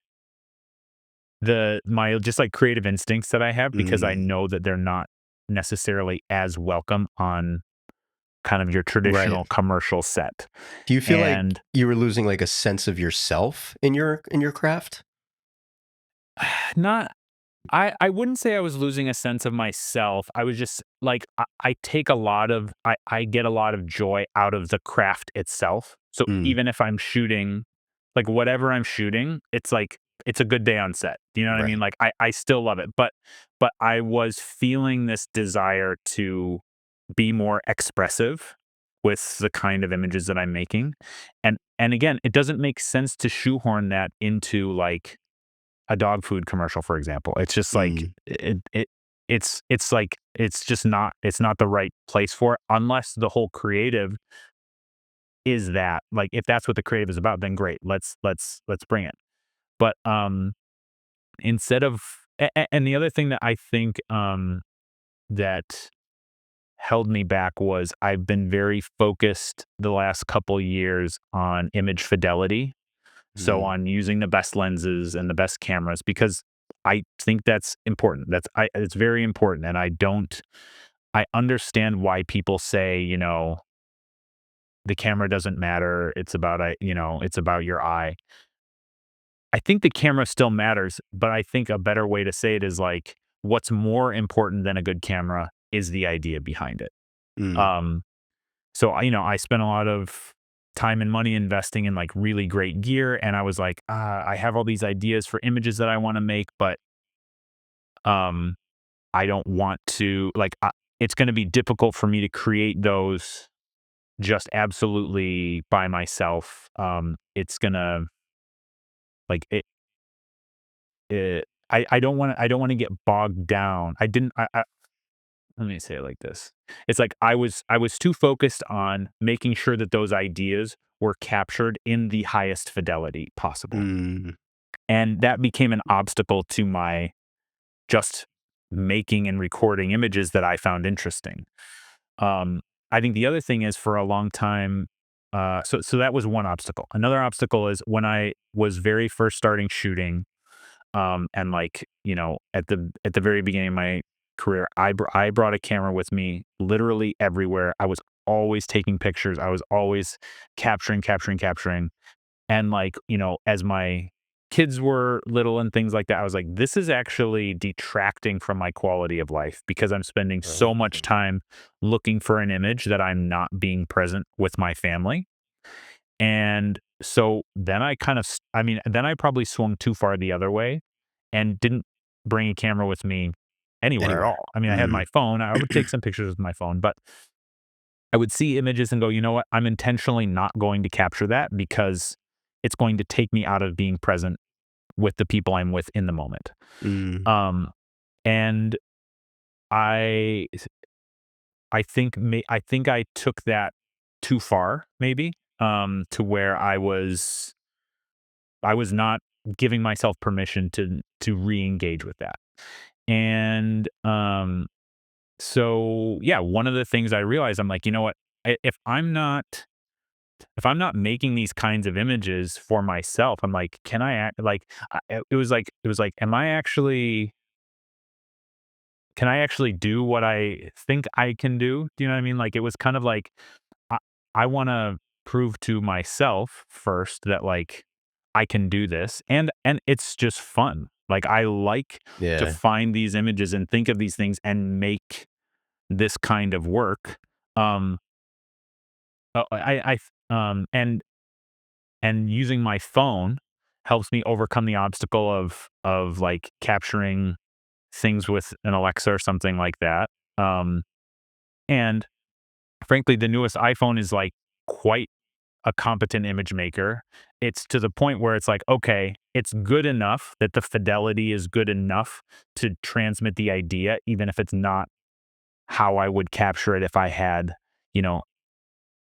just like creative instincts that I have because I Mm. know that they're not necessarily as welcome on kind of your Right. traditional commercial set. Do you feel like And you were losing like a sense of yourself in your craft? not I wouldn't say I was losing a sense of myself. I was just like I take a lot of I get a lot of joy out of the craft itself. So Mm. even if I'm shooting like whatever I'm shooting, it's like it's a good day on set. You know what I mean? Right. Like I still love it. But I was feeling this desire to be more expressive with the kind of images that I'm making. And again, it doesn't make sense to shoehorn that into like a dog food commercial, for example. It's just like Mm. it's like it's not the right place for it unless the whole creative is that. Like if that's what the creative is about, then great. Let's bring it. But instead of and the other thing that I think that held me back was I've been very focused the last couple years on image fidelity. So Mm. on using the best lenses and the best cameras because I think that's important. It's very important and I understand why people say, the camera doesn't matter. It's about your eye. I think the camera still matters, but I think a better way to say it is like what's more important than a good camera is the idea behind it. Mm. Um So, I spent a lot of time and money investing in like really great gear. And I was like, I have all these ideas for images that I want to make, but um, I don't want to, like, it's going to be difficult for me to create those just absolutely by myself. It's going to, like, I don't want to get bogged down. I didn't, let me say it like this. It's like I was too focused on making sure that those ideas were captured in the highest fidelity possible. Mm. And that became an obstacle to my just making and recording images that I found interesting. Um, I think the other thing is for a long time, so that was one obstacle. Another obstacle is when I was very first starting shooting, and like, at the very beginning of my career, I brought a camera with me literally everywhere. I was always taking pictures. I was always capturing. And like, as my kids were little and things like that, I was like, this is actually detracting from my quality of life because I'm spending so much Oh. time looking for an image that I'm not being present with my family. And so then I kind of, then I probably swung too far the other way and didn't bring a camera with me anywhere at Anywhere. all. I mean, I had Mm. my phone. I would take some pictures with my phone, but I would see images and go, you know what? I'm intentionally not going to capture that because it's going to take me out of being present with the people I'm with in the moment. Mm. Um, and I I think I took that too far maybe, to where I was not giving myself permission to re-engage with that. And, so, yeah, one of the things I realized, I'm like, "You know what? If I'm not making these kinds of images for myself, I'm like, can I act like it was like, am I actually can I actually do what I think I can do? Do you know what I mean? Like it was kind of like I, I want to prove to myself first that like I can do this and it's just fun. Like I like to Yeah. find these images and think of these things and make this kind of work. Um and using my phone helps me overcome the obstacle of like capturing things with an Alexa or something like that. Um, and frankly, the newest iPhone is like quite a competent image maker. It's to the point where it's like, okay, it's good enough that the fidelity is good enough to transmit the idea, even if it's not how I would capture it if I had, you know,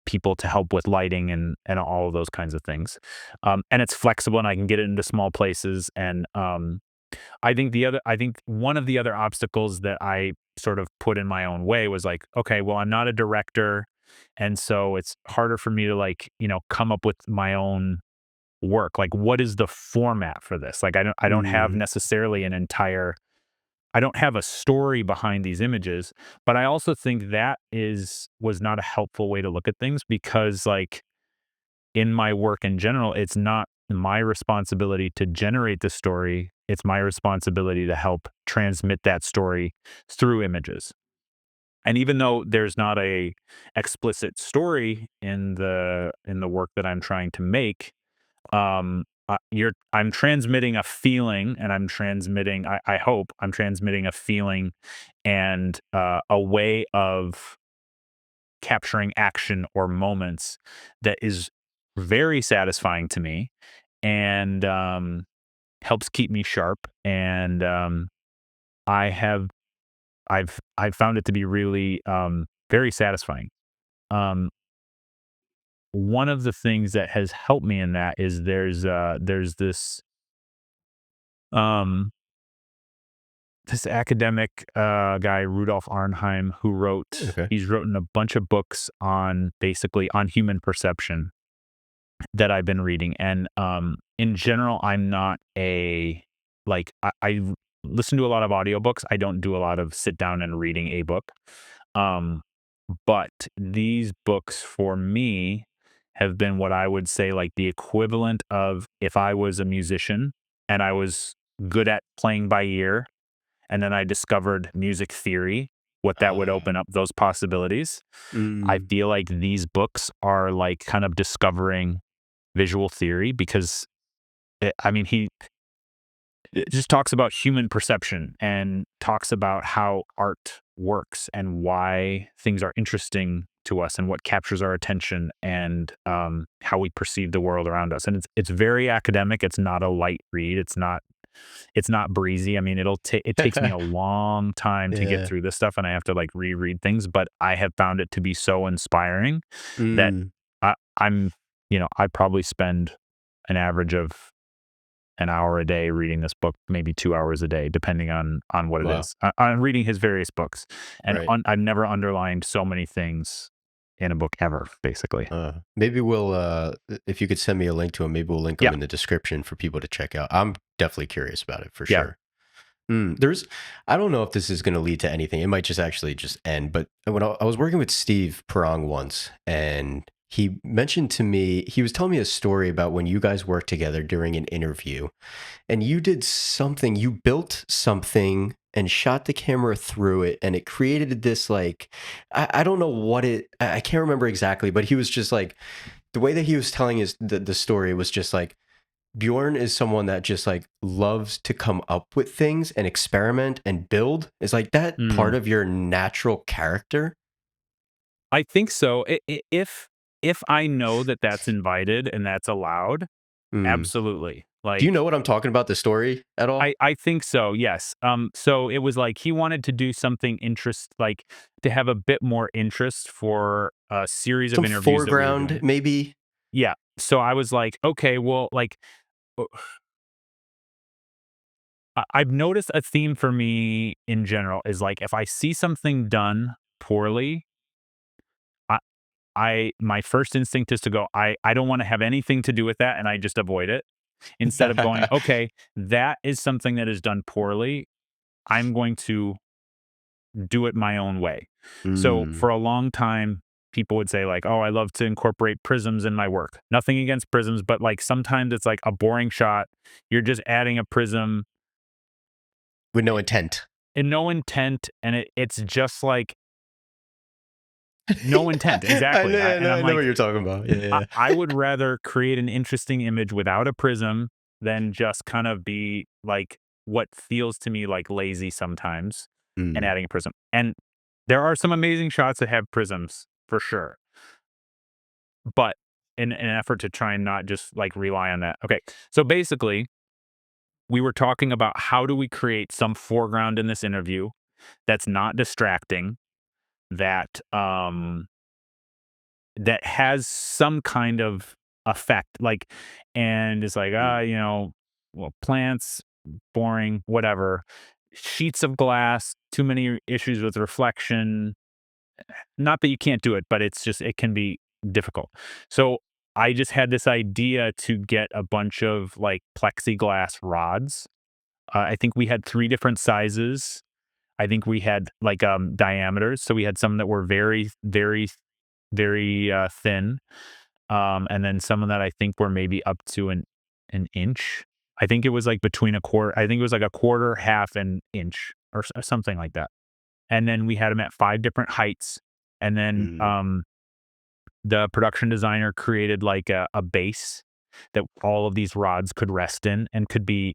people to help with lighting and all of those kinds of things. And it's flexible and I can get it into small places. And I think one of the other obstacles that I sort of put in my own way was like, okay, well, I'm not a director. And so it's harder for me to like, come up with my own work. Like, what is the format for this? Like, I don't have Mm. necessarily I don't have a story behind these images, but I also think that was not a helpful way to look at things because like in my work in general, it's not my responsibility to generate the story. It's my responsibility to help transmit that story through images. And even though there's not a explicit story in the work that I'm trying to make, I'm transmitting a feeling, and I'm transmitting. I hope I'm transmitting a feeling and a way of capturing action or moments that is very satisfying to me and helps keep me sharp. And I have I've found it to be really very satisfying. Um, one of the things that has helped me in that is there's um, this academic guy Rudolf Arnheim who Okay. he's written a bunch of books on basically on human perception that I've been reading. And in general, I'm not a like I listen to a lot of audiobooks. I don't do a lot of sit down and reading a book. Um, but these books for me have been what I would say like the equivalent of if I was a musician and I was good at playing by ear and then I discovered music theory, what that would Ah. open up those possibilities. I Mm. feel like these books are like kind of discovering visual theory because I mean he it just talks about human perception and talks about how art works and why things are interesting to us and what captures our attention and how we perceive the world around us. And it's very academic. It's not a light read. It's not breezy. I mean, it takes me a long time to get Yeah. through this stuff, and I have to like reread things. But I have found it to be so inspiring that Mm. I'm I probably spend an average of an hour a day reading this book, maybe 2 hours a day, depending on what it Wow. is. I'm reading his various books, and Right. I've never underlined so many things in a book ever, basically. Maybe we'll, if you could send me a link to him, maybe we'll link Yeah, them in the description for people to check out. I'm definitely curious about it for yeah. sure. I don't know if this is going to lead to anything. It might just actually just end. But when I was working with Steve Perong once, and he mentioned to me, he was telling me a story about when you guys worked together during an interview, and you did something, you built something and shot the camera through it, and it created this like, I don't know what I can't remember exactly, but he was just like, the way that he was telling the story was just like, Bjorn is someone that just like loves to come up with things and experiment and build. Is like that part Mm. of your natural character? I think so. If I know that that's invited and that's allowed, Mm. absolutely. Do you know Like, what I'm talking about, the story at all? I think so, yes. So it was like he wanted to do something like to have a bit more interest for a series of Some interviews that we were foreground, doing. maybe? Yeah. So I was like, okay, well, like uh, I've noticed a theme for me in general is like if I see something done poorly, I my first instinct is to go, I don't want to have anything to do with that, and I just avoid it instead of going, okay, that is something that is done poorly. I'm going to do it my own way. So Mm. for a long time, people would say like, "Oh, I love to incorporate prisms in my work." Nothing against prisms, but like sometimes it's like a boring shot. You're just adding a prism With no intent. and no intent, and it's just like no intent. Exactly. And I'm I know what like, you're talking about. Yeah, yeah, I would rather create an interesting image without a prism than just kind of be like what feels to me like lazy sometimes yeah. and Mm. adding a prism. And there are some amazing shots that have prisms for sure. But in an effort to try and not just like rely on that. Okay. So basically, we were talking about how do we create some foreground in this interview that's not distracting, that that has some kind of effect, like, and it's like, Mm. well, plants, boring, whatever. Sheets of glass, too many issues with reflection. Not that you can't do it, but it's just it can be difficult. So I just had this idea to get a bunch of like plexiglass rods. I think we had 3 different sizes. I think we had like diameters. So we had some that were very, very, very thin, and then some of that I think were maybe up to an inch. I think it was like between a quarter. I think it was like a quarter, half, an inch, or something like that. And then we had them at 5 different heights. And then Mm. the production designer created like a base that all of these rods could rest in and could be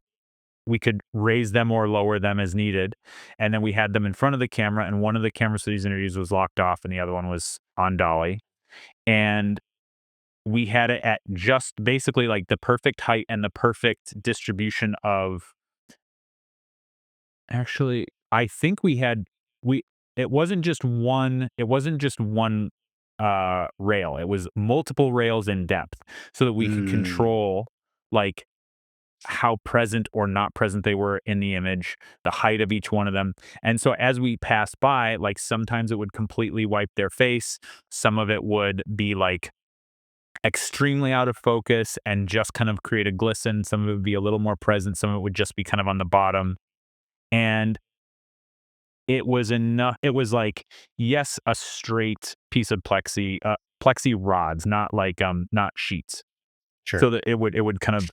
we could raise them or lower them as needed. And then we had them in front of the camera, and one of the cameras for these interviews was locked off and the other one was on dolly. And we had it at just basically like the perfect height and the perfect distribution of actually, I think we it wasn't just one rail. It was multiple rails in depth so that we could Mm. control like how present or not present they were in the image, the height of each one of them. And so as we passed by, like sometimes it would completely wipe their face, some of it would be like extremely out of focus and just kind of create a glisten, some of it would be a little more present, some of it would just be kind of on the bottom. And it was enough. It was like, yes, a straight piece of plexi rods, not like, not sheets. So Sure. that it would kind of,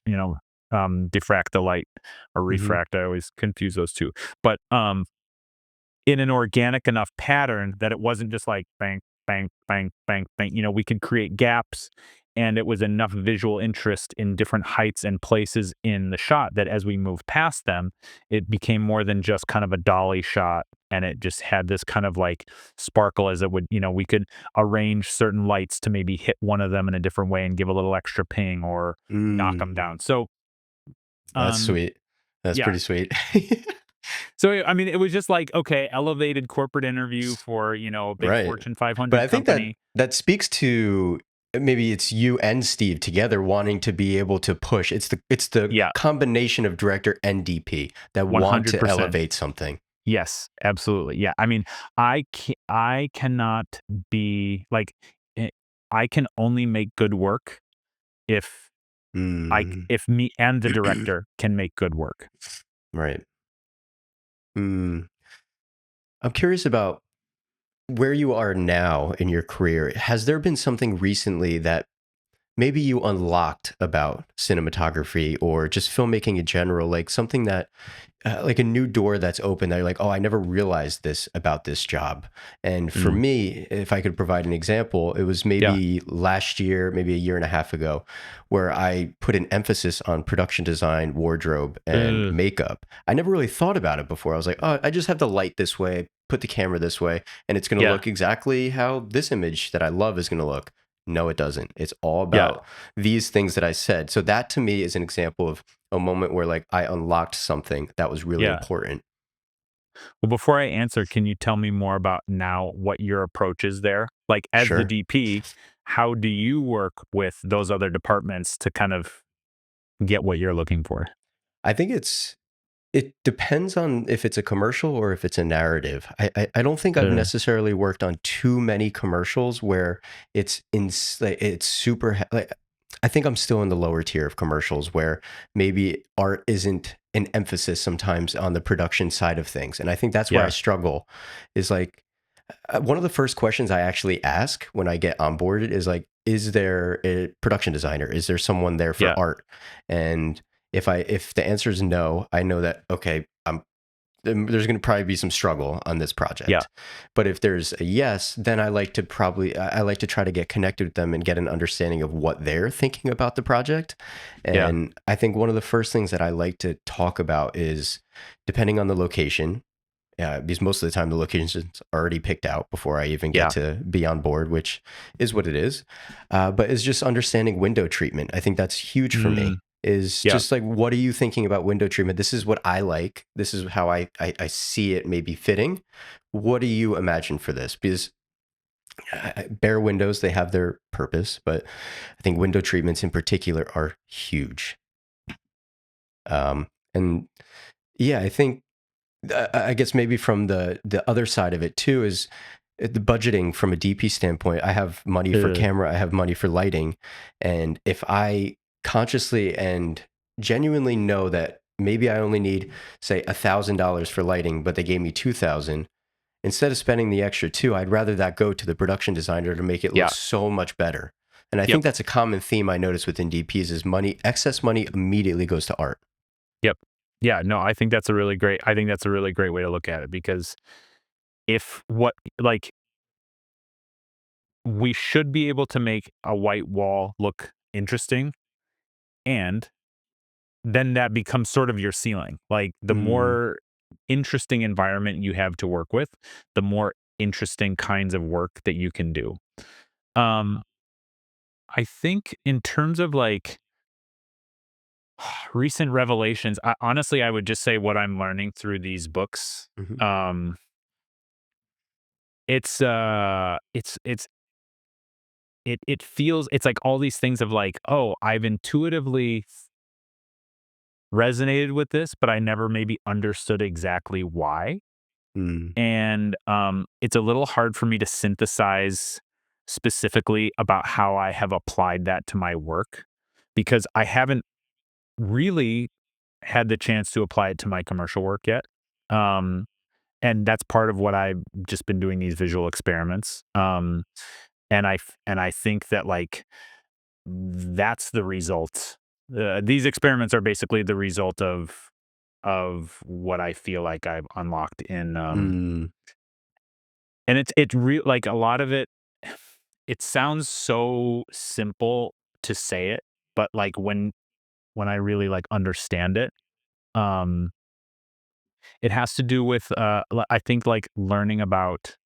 diffract the light or Mhm. refract. I always confuse those 2. But, in an organic enough pattern that it wasn't just like bang, bang, bang, bang, bang. We could create gaps, and it was enough visual interest in different heights and places in the shot that as we moved past them, it became more than just kind of a dolly shot. And it just had this kind of like sparkle as it would, we could arrange certain lights to maybe hit one of them in a different way and give a little extra ping or knock them Mm. down. So, That's um, sweet. That's yeah, pretty sweet. so, I mean, it was just like, okay, elevated corporate interview for, a big Right. Fortune But 500 I think that company. that speaks to maybe it's you and Steve together wanting to be able to push. It's the Yeah, combination of director and DP that want to 100%. elevate something. Yes, absolutely. Yeah. I mean, I cannot be like, eh, I can only make good work if Mm. if me and the director can make good work. Right. Mm. I'm curious about where you are now in your career. Has there been something recently that maybe you unlocked about cinematography or just filmmaking in general, like something that like a new door that's open that you're like, oh, I never realized this about this job. And for Mm. me, if I could provide an example, it was Yeah. maybe last year, maybe a year and a half ago, where I put an emphasis on production design, wardrobe, and Uh, makeup. I never really thought about it before. I was like, oh, I just have the light this way, put the camera this way, and it's going to yeah. look exactly how this image that I love is going to look. No, it doesn't. It's all Yeah. about these things that I said. So that to me is an example of a moment where like I unlocked something that was really Yeah. important. Well, before I answer, can you tell me more about now what your approach is there? Like, as the Sure. DP, how do you work with those other departments to kind of get what you're looking for? I think it depends on if it's a commercial or if it's a narrative. I don't think I've Uh, necessarily worked on too many commercials where like, it's super like I think I'm still in the lower tier of commercials where maybe art isn't an emphasis sometimes on the production side of things. And I think that's where I yeah, struggle is like one of the first questions I actually ask when I get onboarded is like, is there a production designer? Is there someone there for yeah, art? And if the answer is no, I know that okay, there's going to probably be some struggle on this yeah, project. But if there's a yes, then I like to try to get connected with them and get an understanding of what they're thinking about the project. yeah, And I think one of the first things that I like to talk about is depending on the location, because most of the time the location's already picked out before I even get yeah. to be on board, which is what it is. But it's just understanding window treatment. I think that's huge for Mm, me. Is yeah, just like, what are you thinking about window treatment? This is what I like. This is how I see it maybe fitting. What do you imagine for this? Because bare windows, they have their purpose, but I think window treatments in particular are huge. And yeah, I think I guess maybe from the other side of it too is the budgeting from a DP standpoint. I have money for uh, camera, I have money for lighting, and if I consciously and genuinely know that maybe I only need say $1,000 for lighting, but they gave me 2,000. Instead of spending the extra two, I'd rather that go to the production designer to make it look yeah, so much better. And I yep, think that's a common theme I notice within DPs is excess money immediately goes to art. yep. Yeah, no, I think that's a really great way to look at it because if what like we should be able to make a white wall look interesting, and then that becomes sort of your ceiling. Like, the Mm, more interesting environment you have to work with, the more interesting kinds of work that you can do. Um, I think in terms of like recent revelations, honestly, I would just say what I'm learning through these books. mhm, Um, it feels it's like all these things of like, oh, I've intuitively resonated with this, but I never maybe understood exactly why. mm, And it's a little hard for me to synthesize specifically about how I have applied that to my work because I haven't really had the chance to apply it to my commercial work yet. Um, and that's part of what I've just been doing these visual experiments. And I think that like that's the result. These experiments are basically the result of what I feel like I've unlocked in mm. and it's real like a lot of it it sounds so simple to say it, but like when I really like understand it, um it has to do with I think like learning about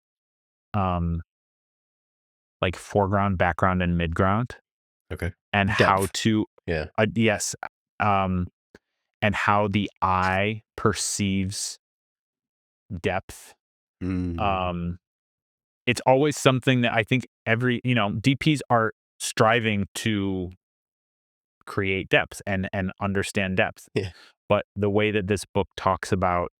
um like foreground, background and midground Okay. and how Depth. to Yeah. yes, um and how the eye perceives depth. Mm. Um it's always something that I think DPs are striving to create depth and understand depth. Yeah. But the way that this book talks about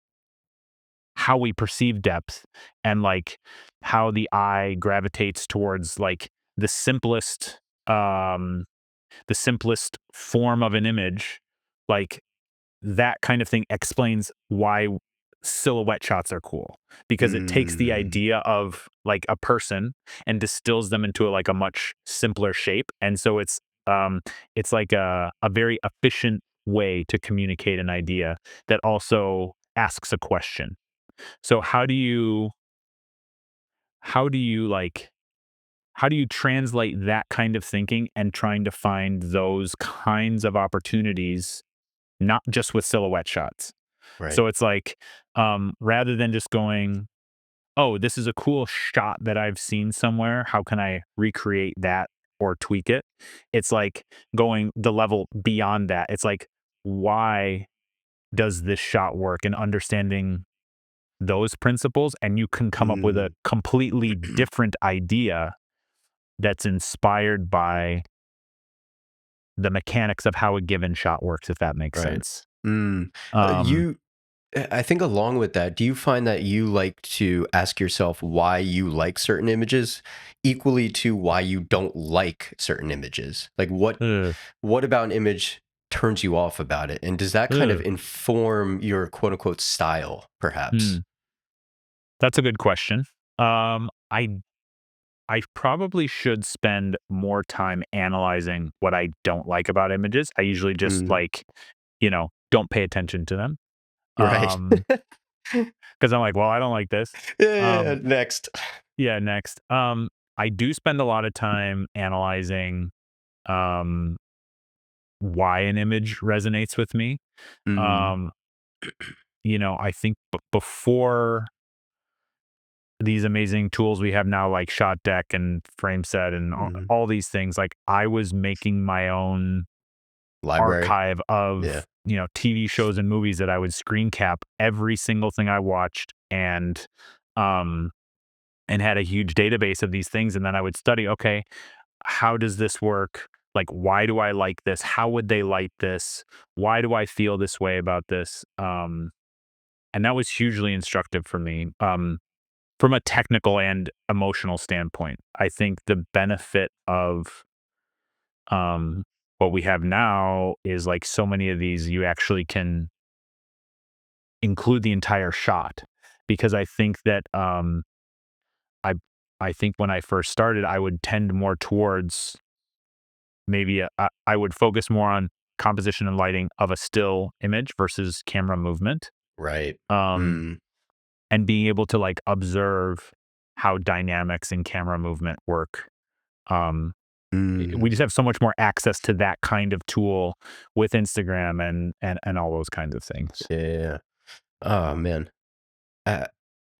how we perceive depth and like how the eye gravitates towards like the simplest um the simplest form of an image, like that kind of thing explains why silhouette shots are cool because it takes the Mm. idea of like a person and distills them into like a much simpler shape. And so it's like a very efficient way to communicate an idea that also asks a question. So how do you like how do you translate that kind of thinking and trying to find those kinds of opportunities not just with silhouette shots? Right. So it's like, rather than just going, "Oh, this is a cool shot that I've seen somewhere. How can I recreate that or tweak it?" It's like going the level beyond that. It's like, why does this shot work, and understanding those principles, and you can come up with a Mm. completely different idea that's inspired by the mechanics of how a given shot works, if that makes Right. sense. Mm. Um, I think along with that, do you find that you like to ask yourself why you like certain images equally to why you don't like certain images? Like ugh, what about an image turns you off about it? And does that kind of ugh, inform your quote unquote style, perhaps? hmm, that's a good question. Um, I I probably should spend more time analyzing what I don't like about images. I usually just Mm. like, don't pay attention to them. Right. Because I'm like, well, I don't like this. Yeah, Um, next. yeah, next. I do spend a lot of time analyzing um why an image resonates with me. Mm. Um, I think before these amazing tools we have now, like Shot Deck and Frame Set and Mm. all these things, like I was making my own Library. archive Yeah. of, TV shows and movies that I would screen cap every single thing I watched, um and had a huge database of these things, and then I would study, okay, how does this work? Like, why do I like this? How would they like this? Why do I feel this way about this? And that was hugely instructive for me. From a technical and emotional standpoint, I think the benefit of um, what we have now is like so many of these, you actually can include the entire shot, because I think that I I think when I first started, I would tend more towards maybe I would focus more on composition and lighting of a still image versus camera movement, Right. um, Mm. and being able to like observe how dynamics and camera movement work. Um, Mm. we just have so much more access to that kind of tool with Instagram and all those kinds of things. Yeah. Oh man. Uh,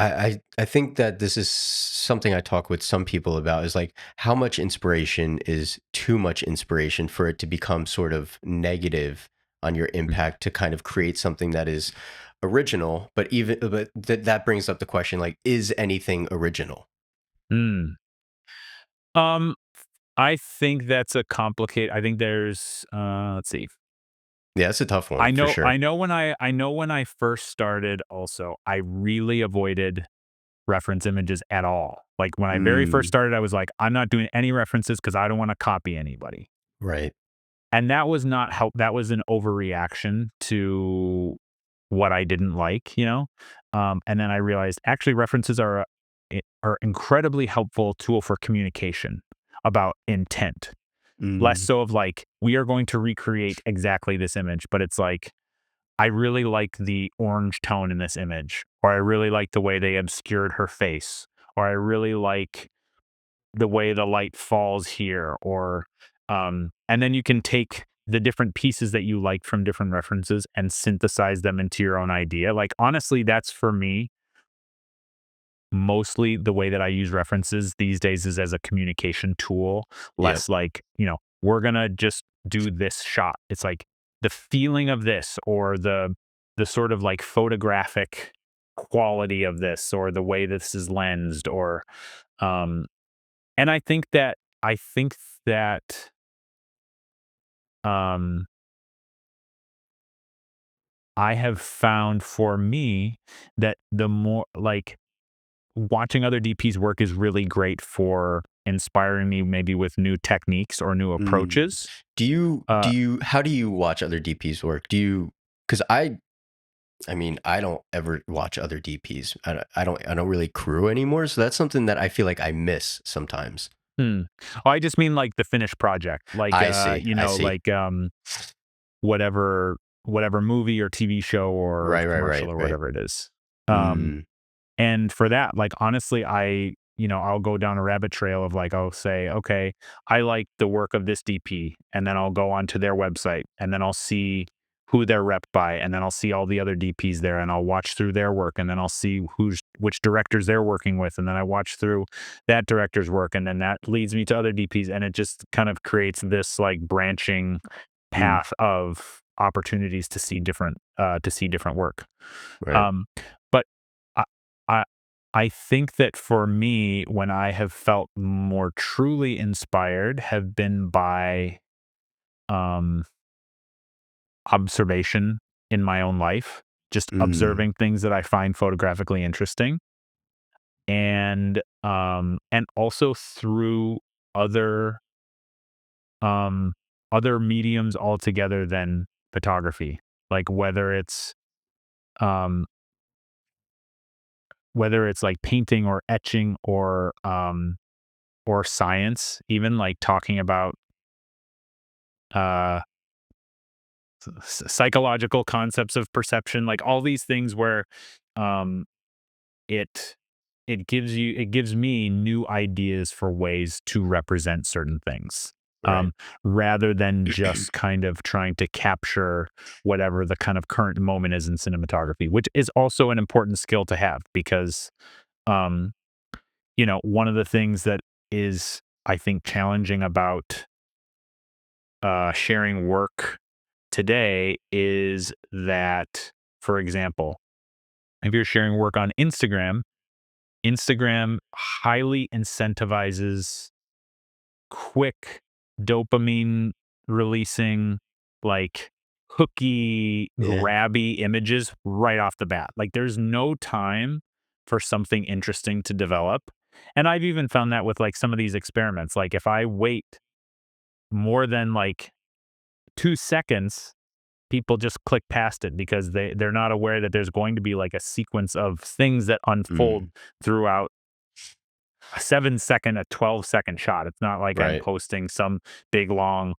I think that this is something I talk with some people about is like how much inspiration is too much inspiration for it to become sort of negative on your impact to kind of create something that is original, but that brings up the question like is anything original? Mm. Um, I think that's a complicate. I think there's let's see. Yeah, that's a tough one for sure. I know when I first started also, I really avoided reference images at all. Like when I very first Mm, started, I was like, I'm not doing any references because I don't want to copy anybody. right. And that was not help. That was an overreaction to what I didn't like, And then I realized actually references are incredibly helpful tool for communication about intent. Less Mm, so of like, we are going to recreate exactly this image, but it's like, I really like the orange tone in this image, or I really like the way they obscured her face, or I really like the way the light falls here, or and then you can take the different pieces that you like from different references and synthesize them into your own idea. Like honestly, that's for me mostly the way that I use references these days is as a communication tool, yep. less like, we're going to just do this shot. It's like the feeling of this, or the sort of like photographic quality of this, or the way this is lensed, or um and I think that um I have found for me that the more like watching other DPs work is really great for inspiring me maybe with new techniques or new Mm. approaches. Do Uh, you how do you watch other DPs work? Because I mean, I don't ever watch other DPs. I don't really crew anymore, so that's something that I feel like I miss sometimes. hmm. Oh, I just mean like the finished project, like I see. I see. like whatever movie or TV show or Right, right, commercial right, or right. whatever it is. Um, Mm, And for that, like, honestly, I'll go down a rabbit trail of like, I'll say, okay, I like the work of this DP. And then I'll go onto their website and then I'll see who they're rep by. And then I'll see all the other DPs there and I'll watch through their work. And then I'll see which directors they're working with. And then I watch through that director's work. And then that leads me to other DPs. And it just kind of creates this like branching mm, path of opportunities to see different work. Right. Um, but I, I I think that for me, when I have felt more truly inspired, have been by um, observation in my own life, just Mm. observing things that I find photographically interesting, and also through other um, other mediums altogether than photography, like um, whether it's like painting or etching or science, even like talking about uh psychological concepts of perception, like all these things where um it it gives me new ideas for ways to represent certain things, Right. rather than just kind of trying to capture whatever the kind of current moment is in cinematography, which is also an important skill to have because um one of the things that is, I think, challenging about sharing work today is that, for example, if you're sharing work on Instagram, Instagram highly incentivizes quick dopamine releasing, like hooky, Yeah. grabby images right off the bat. Like there's no time for something interesting to develop. And I've even found that with like some of these experiments. Like if I wait more than like 2 seconds, people just click past it because they're not aware that there's going to be like a sequence of things that unfold Mm. throughout a 7 second, a 12-second shot. It's not like I'm Right. posting some big long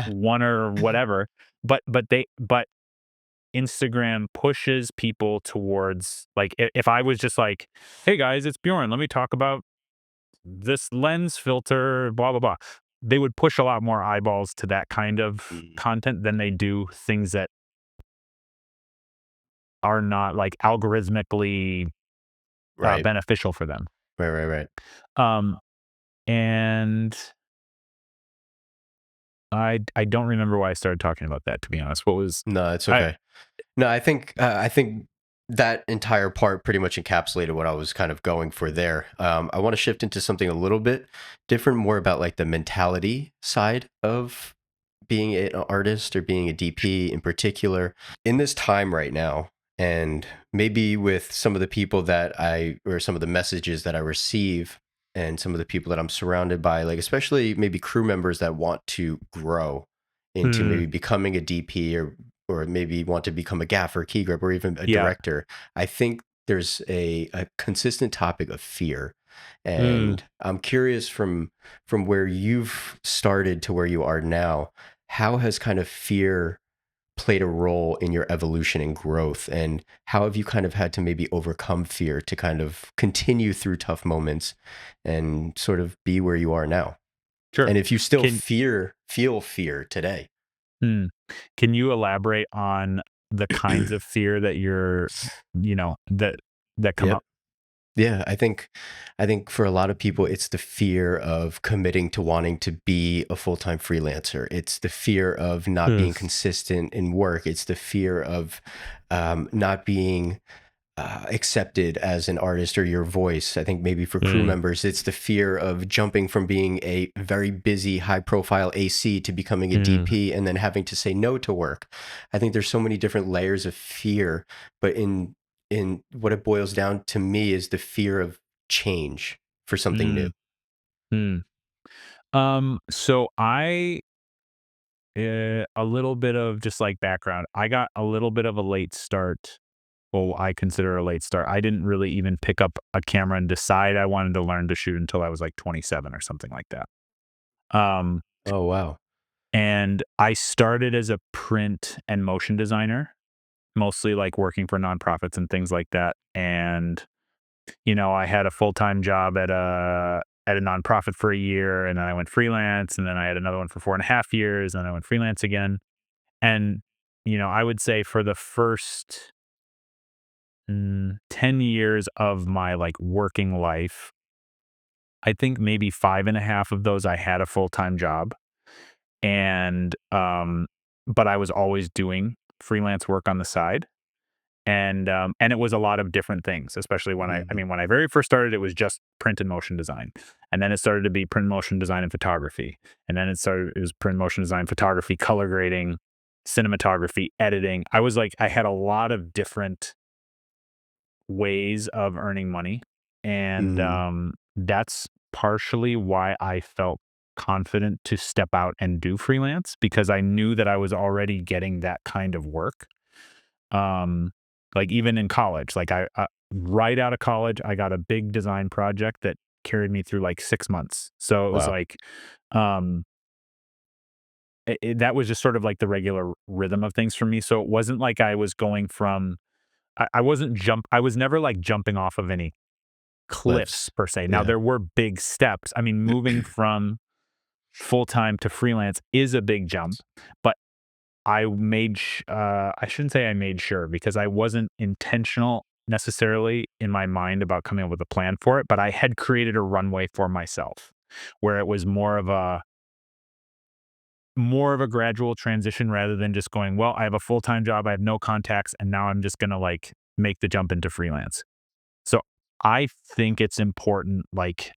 one or whatever. But Instagram pushes people towards like if I was just like, hey guys, it's Bjorn. Let me talk about this lens filter, blah blah blah. They would push a lot more eyeballs to that kind of Mm. content than they do things that are not like algorithmically Right. beneficial for them. Right. Right. Right. Um, and I don't remember why I started talking about that, to be honest. What was No, it's I? okay. No, I think that entire part pretty much encapsulated what I was kind of going for there. I want to shift into something a little bit different, more about like the mentality side of being an artist or being a DP in particular in this time right now. And maybe with some of the people or some of the messages that I receive and some of the people that I'm surrounded by, like especially maybe crew members that want to grow into Hmm, maybe becoming a DP or maybe want to become a gaffer, key grip, or even a yeah. director. I think there's a consistent topic of fear. Mm, And I'm curious from where you've started to where you are now, how has kind of fear played a role in your evolution and growth? And how have you kind of had to maybe overcome fear to kind of continue through tough moments and sort of be where you are now? sure. And if you still Can feel fear today. hmm, can you elaborate on the kinds of fear that that come Yep. up? Yeah, I think for a lot of people it's the fear of committing to wanting to be a full-time freelancer. It's the fear of not Hmm, being consistent in work. It's the fear of not being accepted as an artist or your voice. I think maybe for crew hmm, members, it's the fear of jumping from being a very busy, high profile AC to becoming a hmm, DP and then having to say no to work. I think there's so many different layers of fear, but in what it boils down to me is the fear of change for something new. hmm, hmm. So a little bit of just like background. I got a little bit of a late start. Well, I consider a late start. I didn't really even pick up a camera and decide I wanted to learn to shoot until I was like 27 or something like that. Um, Oh wow. and I started as a print and motion designer, mostly like working for nonprofits and things like that. And I had a full-time job at a nonprofit for a year, and then I went freelance, and then I had another one for 4.5 years, and I went freelance again. And I would say for the first 10 years of my like working life, I think maybe 5.5 of those I had a full-time job. And but I was always doing freelance work on the side. And it was a lot of different things, especially when I Mhm. mean, when I very first started, it was just print and motion design. And then it started to be print, motion design, and photography. And then it was print, motion design, photography, color grading, cinematography, editing. I had a lot of different ways of earning money. And Mm. that's partially why I felt confident to step out and do freelance, because I knew that I was already getting that kind of work. um, like even in college, right out of college, I got a big design project that carried me through like 6 months. So it was Wow. like, um, that was just sort of like the regular rhythm of things for me. So it wasn't like I was going from, I was never like jumping off of any cliffs Cliffs. per se. Now Yeah. there were big steps. I mean, moving from full time to freelance is a big jump, but I shouldn't say I made sure, because I wasn't intentional necessarily in my mind about coming up with a plan for it, but I had created a runway for myself where it was more of a gradual transition rather than just going, well, I have a full-time job, I have no contacts, and now I'm just going to like make the jump into freelance. So I think it's important, like,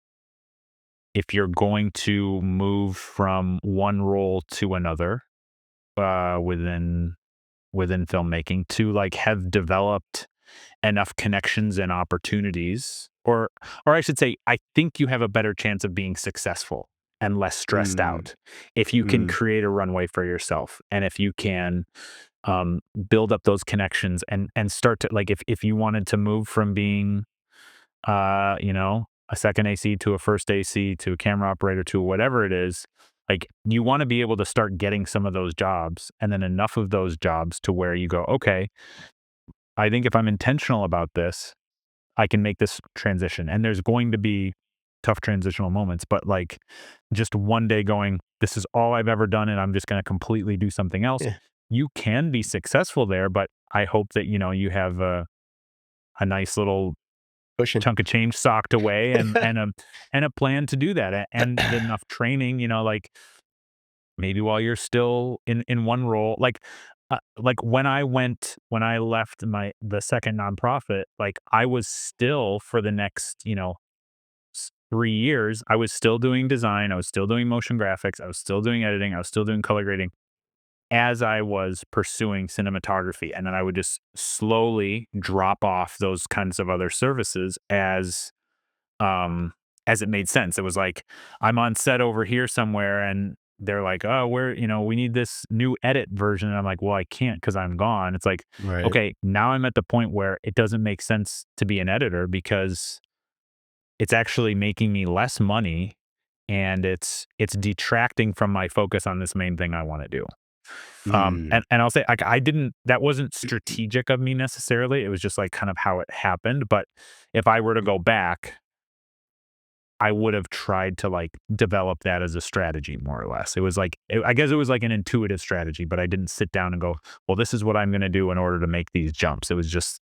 if you're going to move from one role to another, within filmmaking, to like have developed enough connections and opportunities, or I should say, I think you have a better chance of being successful and less stressed Mm. out if you can Mm. create a runway for yourself, and if you can um, build up those connections, and start to like, if you wanted to move from being a second AC to a first AC to a camera operator to whatever it is, like, you want to be able to start getting some of those jobs, and then enough of those jobs to where you go, okay, I think if I'm intentional about this, I can make this transition. And there's going to be tough transitional moments, but like, just one day going, this is all I've ever done, and I'm just going to completely do something else. Yeah. You can be successful there, but I hope that, you have a nice little Pushing. chunk of change socked away, and a plan to do that, and enough training, like maybe while you're still in one role, like when I left the second nonprofit, like I was still, for the next 3 years, I was still doing design, I was still doing motion graphics, I was still doing editing, I was still doing color grading as I was pursuing cinematography, and then I would just slowly drop off those kinds of other services um, as it made sense. It was like, I'm on set over here somewhere, and they're like, "Oh, we need this new edit version." And I'm like, "Well, I can't because I'm gone." It's like, Right. okay, now I'm at the point where it doesn't make sense to be an editor, because it's actually making me less money, and it's detracting from my focus on this main thing I want to do. Mm. And I'll say, like, that wasn't strategic of me necessarily. It was just like kind of how it happened. But if I were to go back, I would have tried to, like, develop that as a strategy, more or less. It was like, I guess it was like an intuitive strategy, but I didn't sit down and go, "Well, this is what I'm gonna do in order to make these jumps." It was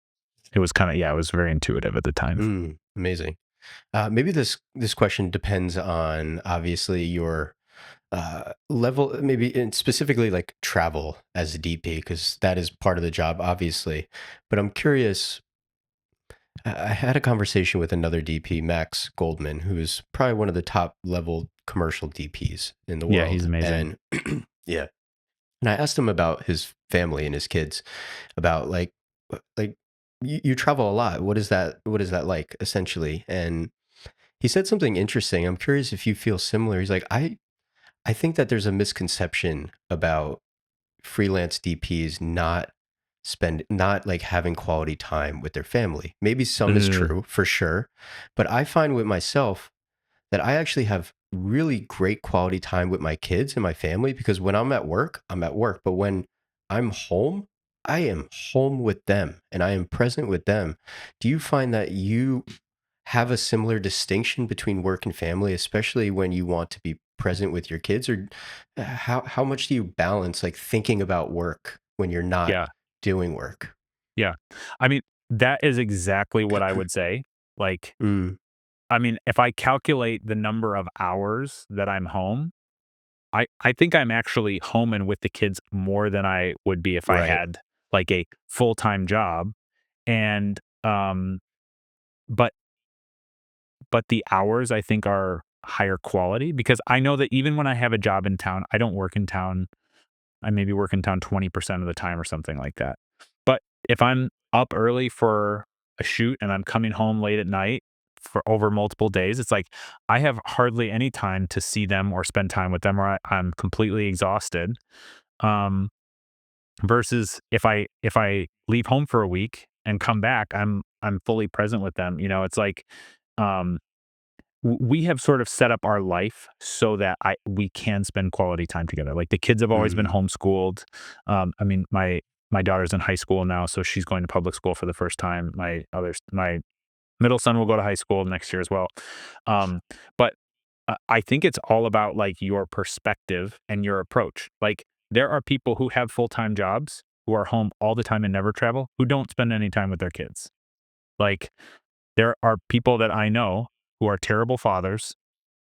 kinda, yeah, it was very intuitive at the time. Mm. Amazing. Maybe this question depends on obviously your level, maybe in specifically like travel as a DP, because that is part of the job, obviously. But I'm curious. I had a conversation with another DP, Max Goldman, who is probably one of the top level commercial DPs in the Yeah, he's world, amazing. and yeah. And I asked him about his family and his kids, about like you travel a lot. What is that? What is that like, essentially? And he said something interesting. I'm curious if you feel similar. He's like, I think that there's a misconception about freelance DPs not like having quality time with their family. Maybe some is Ugh. true for sure, but I find with myself that I actually have really great quality time with my kids and my family, because when I'm at work, I'm at work, but when I'm home, I am home with them and I am present with them. Do you find that you have a similar distinction between work and family, especially when you want to be present with your kids? Or how much do you balance like thinking about work when you're not Yeah, doing work? yeah. I mean, that is exactly what I would say. Like, Mm. I mean, if I calculate the number of hours that I'm home, I think I'm actually home and with the kids more than I would be if I Right. had, like, a full-time job, and, but the hours I think are higher quality because I know that even when I have a job in town, I don't work in town. I maybe work in town 20% of the time or something like that. But if I'm up early for a shoot and I'm coming home late at night for over multiple days, it's like I have hardly any time to see them or spend time with them, or I'm completely exhausted. Um, versus if I leave home for a week and come back, I'm fully present with them. It's like um, we have sort of set up our life so that we can spend quality time together. Like the kids have always been Mm, homeschooled. I mean, my daughter's in high school now, so she's going to public school for the first time. My middle son will go to high school next year as well. Um, but I think it's all about like your perspective and your approach. Like there are people who have full time jobs who are home all the time and never travel who don't spend any time with their kids. Like there are people that I know who are terrible fathers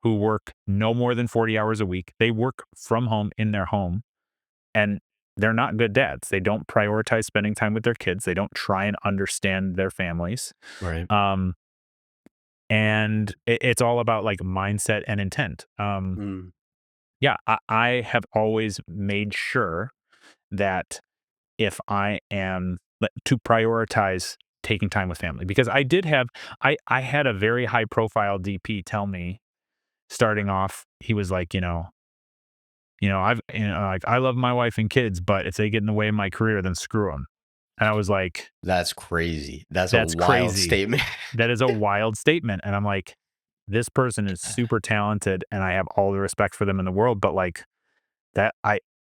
who work no more than 40 hours a week. They work from home in their home and they're not good dads. They don't prioritize spending time with their kids. They don't try and understand their families. right. Um, and it's all about like mindset and intent. Mm, Yeah, I have always made sure that if I am to prioritize taking time with family because I had a very high profile DP tell me starting off, he was like, like I love my wife and kids, but if they get in the way of my career, then screw them. And I was like, that's crazy. That's a that's wild crazy. statement. That is a wild statement. And I'm like, this person is super talented and I have all the respect for them in the world, but like that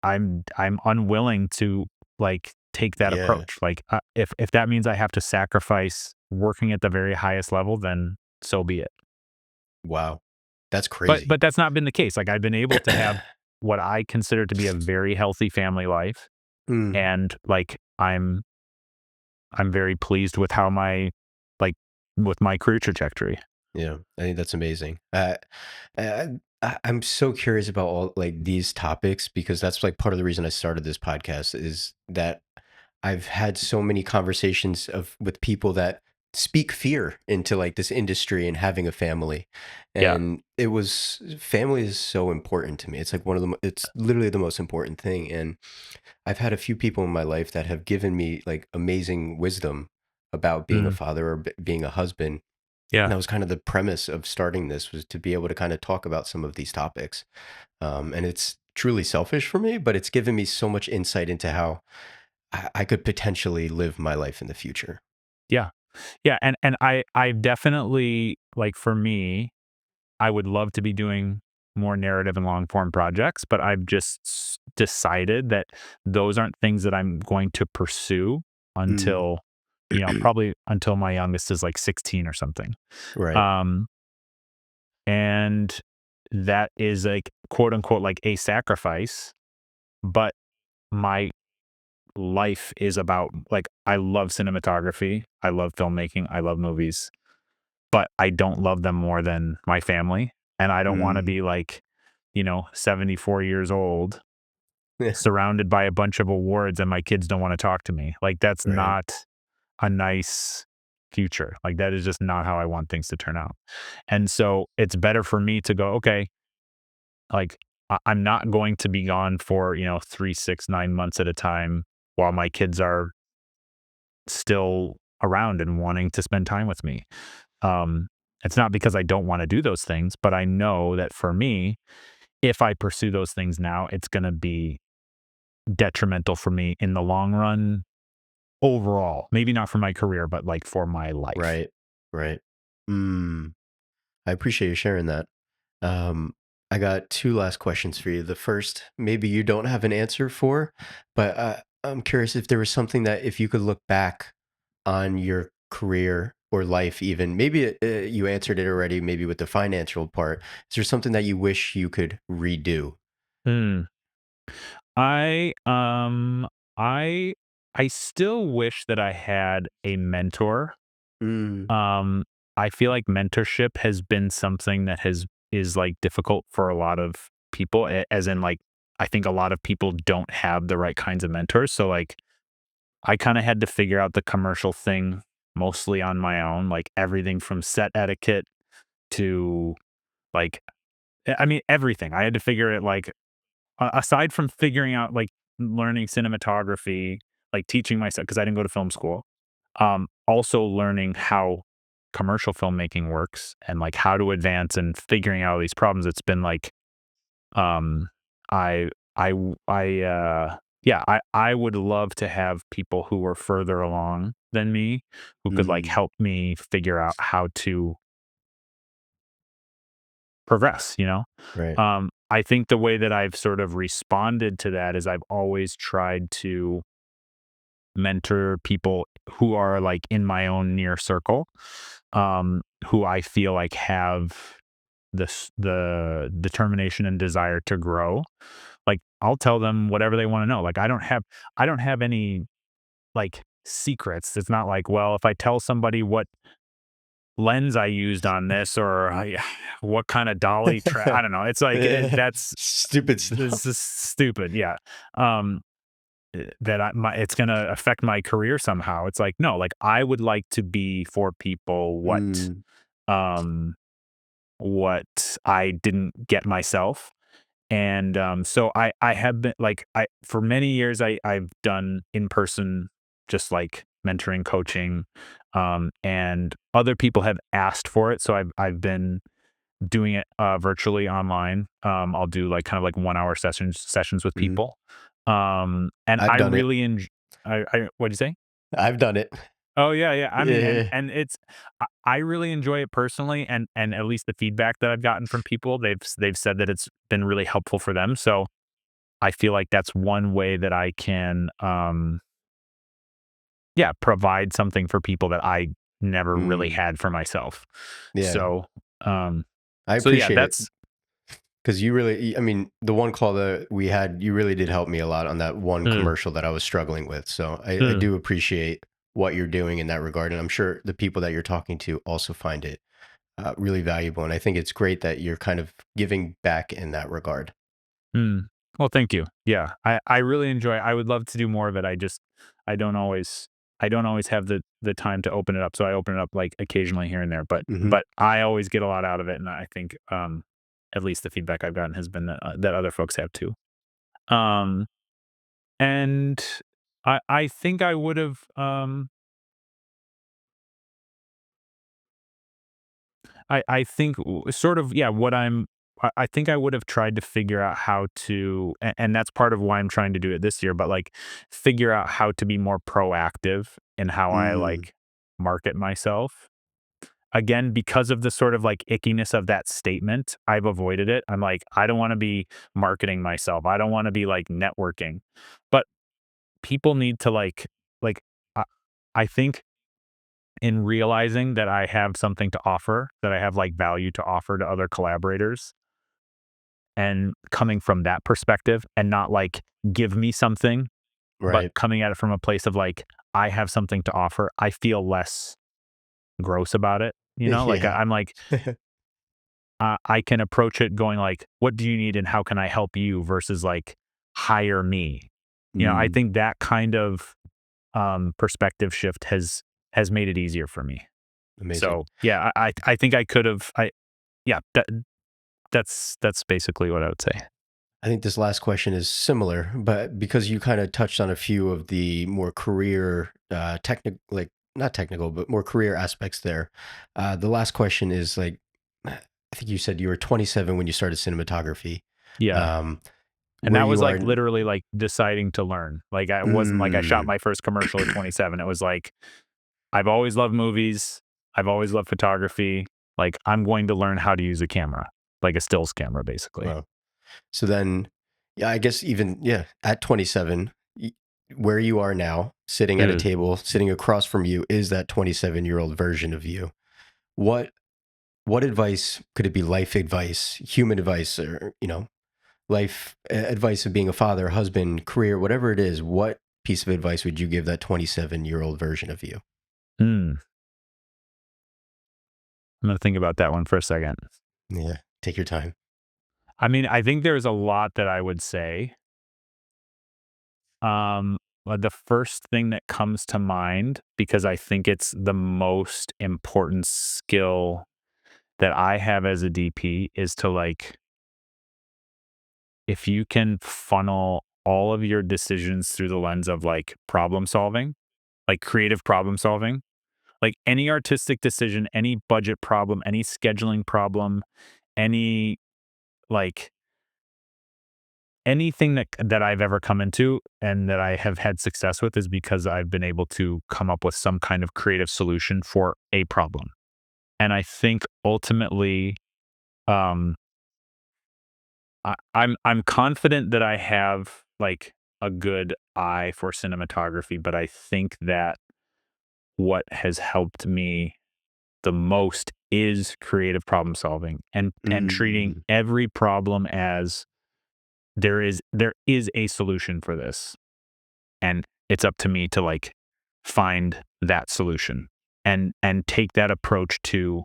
I'm unwilling to like take that Yeah. approach. Like if that means I have to sacrifice working at the very highest level, then so be it. Wow. That's But crazy. that's not been the case. Like I've been able to have what I consider to be a very healthy family life, Mm, and like I'm very pleased with how like with my career trajectory. yeah, I think that's amazing. I, I'm so curious about all like these topics because that's like part of the reason I started this podcast is that I've had so many conversations of with people that speak fear into like this industry and having a family. Yeah. And it was family is so important to me. It's like one of the it's literally the most important thing. And I've had a few people in my life that have given me like amazing wisdom about being a Mm, father or being a husband. And yeah. that was kind of the premise of starting this was to be able to kind of talk about some of these topics. And it's truly selfish for me, but it's given me so much insight into how I could potentially live my life in the future. Yeah. Yeah. And I definitely like for me, I would love to be doing more narrative and long form projects, but I've just decided that those aren't things that I'm going to pursue Mm, until, probably until my youngest is like 16 or something. right, Um, and that is like quote unquote like a sacrifice, but my life is about like I love cinematography, I love filmmaking, I love movies, but I don't love them more than my family. And I don't want to mm, be like, 74 years old, yeah, surrounded by a bunch of awards and my kids don't want to talk to me. Like, that's right, not a nice future. Like, that is just not how I want things to turn out. And so it's better for me to go, okay, like, I'm not going to be gone for, 3, 6, 9 months at a time while my kids are still around and wanting to spend time with me. Um, it's not because I don't want to do those things, but I know that for me, if I pursue those things now, it's going to be detrimental for me in the long run overall. Maybe not for my career, but like for my life. right, right. Mm, I appreciate you sharing that. Um, I got two last questions for you. The first, maybe you don't have an answer for, but I'm curious if there was something that if you could look back on your career or life, even maybe you answered it already, maybe with the financial part. Is there something that you wish you could redo? Hmm. I I I still wish that I had a mentor. Mm, Um I feel like mentorship has been something that is like difficult for a lot of people, as in like I think a lot of people don't have the right kinds of mentors. So like I kind of had to figure out the commercial thing mostly on my own, like everything from set etiquette to like I mean everything. I had to figure it like aside from figuring out like learning cinematography, like teaching myself because I didn't go to film school. Also learning how commercial filmmaking works and like how to advance and figuring out all these problems. It's been like um I yeah, I would love to have people who were further along than me who could like Mm, help me figure out how to progress, you know? right. I think the way that I've sort of responded to that is I've always tried to mentor people who are like in my own near circle, who I feel like have the determination and desire to grow. Like I'll tell them whatever they want to know. Like I don't have any like secrets. It's not like, well, if I tell somebody what lens I used on this or what kind of I don't know. It's like that's Stupid this stuff. is stupid. Yeah. Um that it's going to affect my career somehow. It's like no, like I would like to be for people Mm, um what I didn't get myself. And so I have been like I for many years I've done in person just like mentoring, coaching, and other people have asked for it. So I've been doing it virtually online. I'll do like kind of like 1 hour sessions with mhm. people. And I've I done it. really enjoy. I what'd you say? I've done it. Oh yeah, yeah. I mean, Yeah. and it's I really enjoy it personally, and at least the feedback that I've gotten from people, they've said that it's been really helpful for them. So I feel like that's one way that I can, yeah, provide something for people that I never really Mm, had for myself. yeah. So, um, I so yeah, appreciate it that's, because you really, I mean, the one call that we had, you really did help me a lot on that one uh, commercial that I was struggling with. So I uh, do appreciate what you're doing in that regard. And I'm sure the people that you're talking to also find it really valuable. And I think it's great that you're kind of giving back in that regard. mm. Well, thank you. Yeah, I really enjoy. I would love to do more of it. I just I don't always I don't always have the time to open it up. So I open it up like occasionally here and there, Hmm. but I always get a lot out of it, and I think at least the feedback I've gotten has been that other folks have too. Um, and I think I would have I think sort of yeah what I think I would have tried to figure out how to and that's part of why I'm trying to do it this year, but like figure out how to be more proactive in how I Mm, like market myself. Again, because of the sort of like ickiness of that statement, I've avoided it. I'm like, I don't want to be marketing myself. I don't want to be like networking. But people need to like I, I think in realizing that I have something to offer, that I have like value to offer to other collaborators and coming from that perspective and not like give me something, but right. coming at it from a place of like I have something to offer. I feel less gross about it, you know? Like Yeah. I'm like I can approach it going like, "What do you need and how can I help you?" versus like, "Hire me." You know, I Mm, think that kind of perspective shift has made it easier for me. amazing. So yeah, I think I could have I yeah that's basically what I would say. I think this last question is similar, but because you kind of touched on a few of the more career, technical, like not technical, but more career aspects there. The last question is like, I think you said you were 27 when you started cinematography. Yeah. Um, And where that was you are, like literally like deciding to learn. Like I wasn't like I shot mm, my first commercial at 27. It was like I've always loved movies. I've always loved photography. Like I'm going to learn how to use a camera, like a stills camera basically. well, so then, yeah, I guess even, yeah, at 27, where you are now, sitting at a Ugh. table, sitting across from you is that 27-year-old version of you. What what advice could it be, life advice, human advice, or life advice of being a father, husband, career, whatever it is? What piece of advice would you give that 27-year-old version of you? Hmm. I'm gonna think about that one for a second. Yeah, take your time. I mean, I think there's a lot that I would say. But the first thing that comes to mind, because I think it's the most important skill that I have as a DP, is to like, if you can funnel all of your decisions through the lens of like problem solving, like creative problem solving, like any artistic decision, any budget problem, any scheduling problem, any like anything that I've ever come into and that I have had success with is because I've been able to come up with some kind of creative solution for a problem. And I think ultimately, um, I'm confident that I have like a good eye for cinematography, but I think that what has helped me the most is creative problem solving and treating Mm, every problem as there is a solution for this, and it's up to me to like find that solution and take that approach to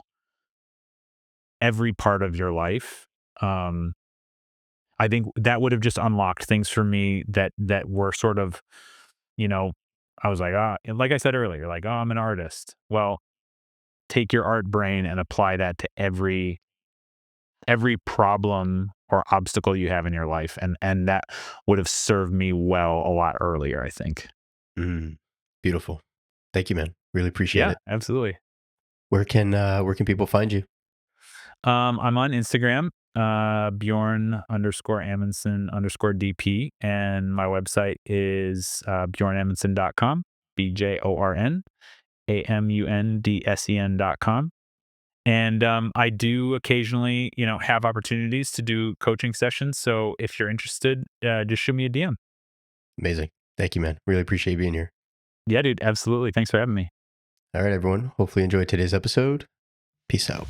every part of your life. um I think that would have just unlocked things for me that were sort of, you know, I was like, and like I said earlier, like, oh, I'm an artist. Well, take your art brain and apply that to every problem or obstacle you have in your life, and that would have served me well a lot earlier, I think. mm. Beautiful. Thank you, man. Really appreciate Yeah, it. absolutely. Where can people find you? I'm on Instagram, Bjorn underscore Amundsen underscore DP, and my website is bjornamundsen.com, BJORN AMUNDSEN.com. And I do occasionally, have opportunities to do coaching sessions. So if you're interested, just shoot me a DM. Amazing. Thank you, man. Really appreciate being here. Yeah, dude, absolutely. Thanks for having me. All right, everyone. Hopefully, you enjoyed today's episode. Peace out.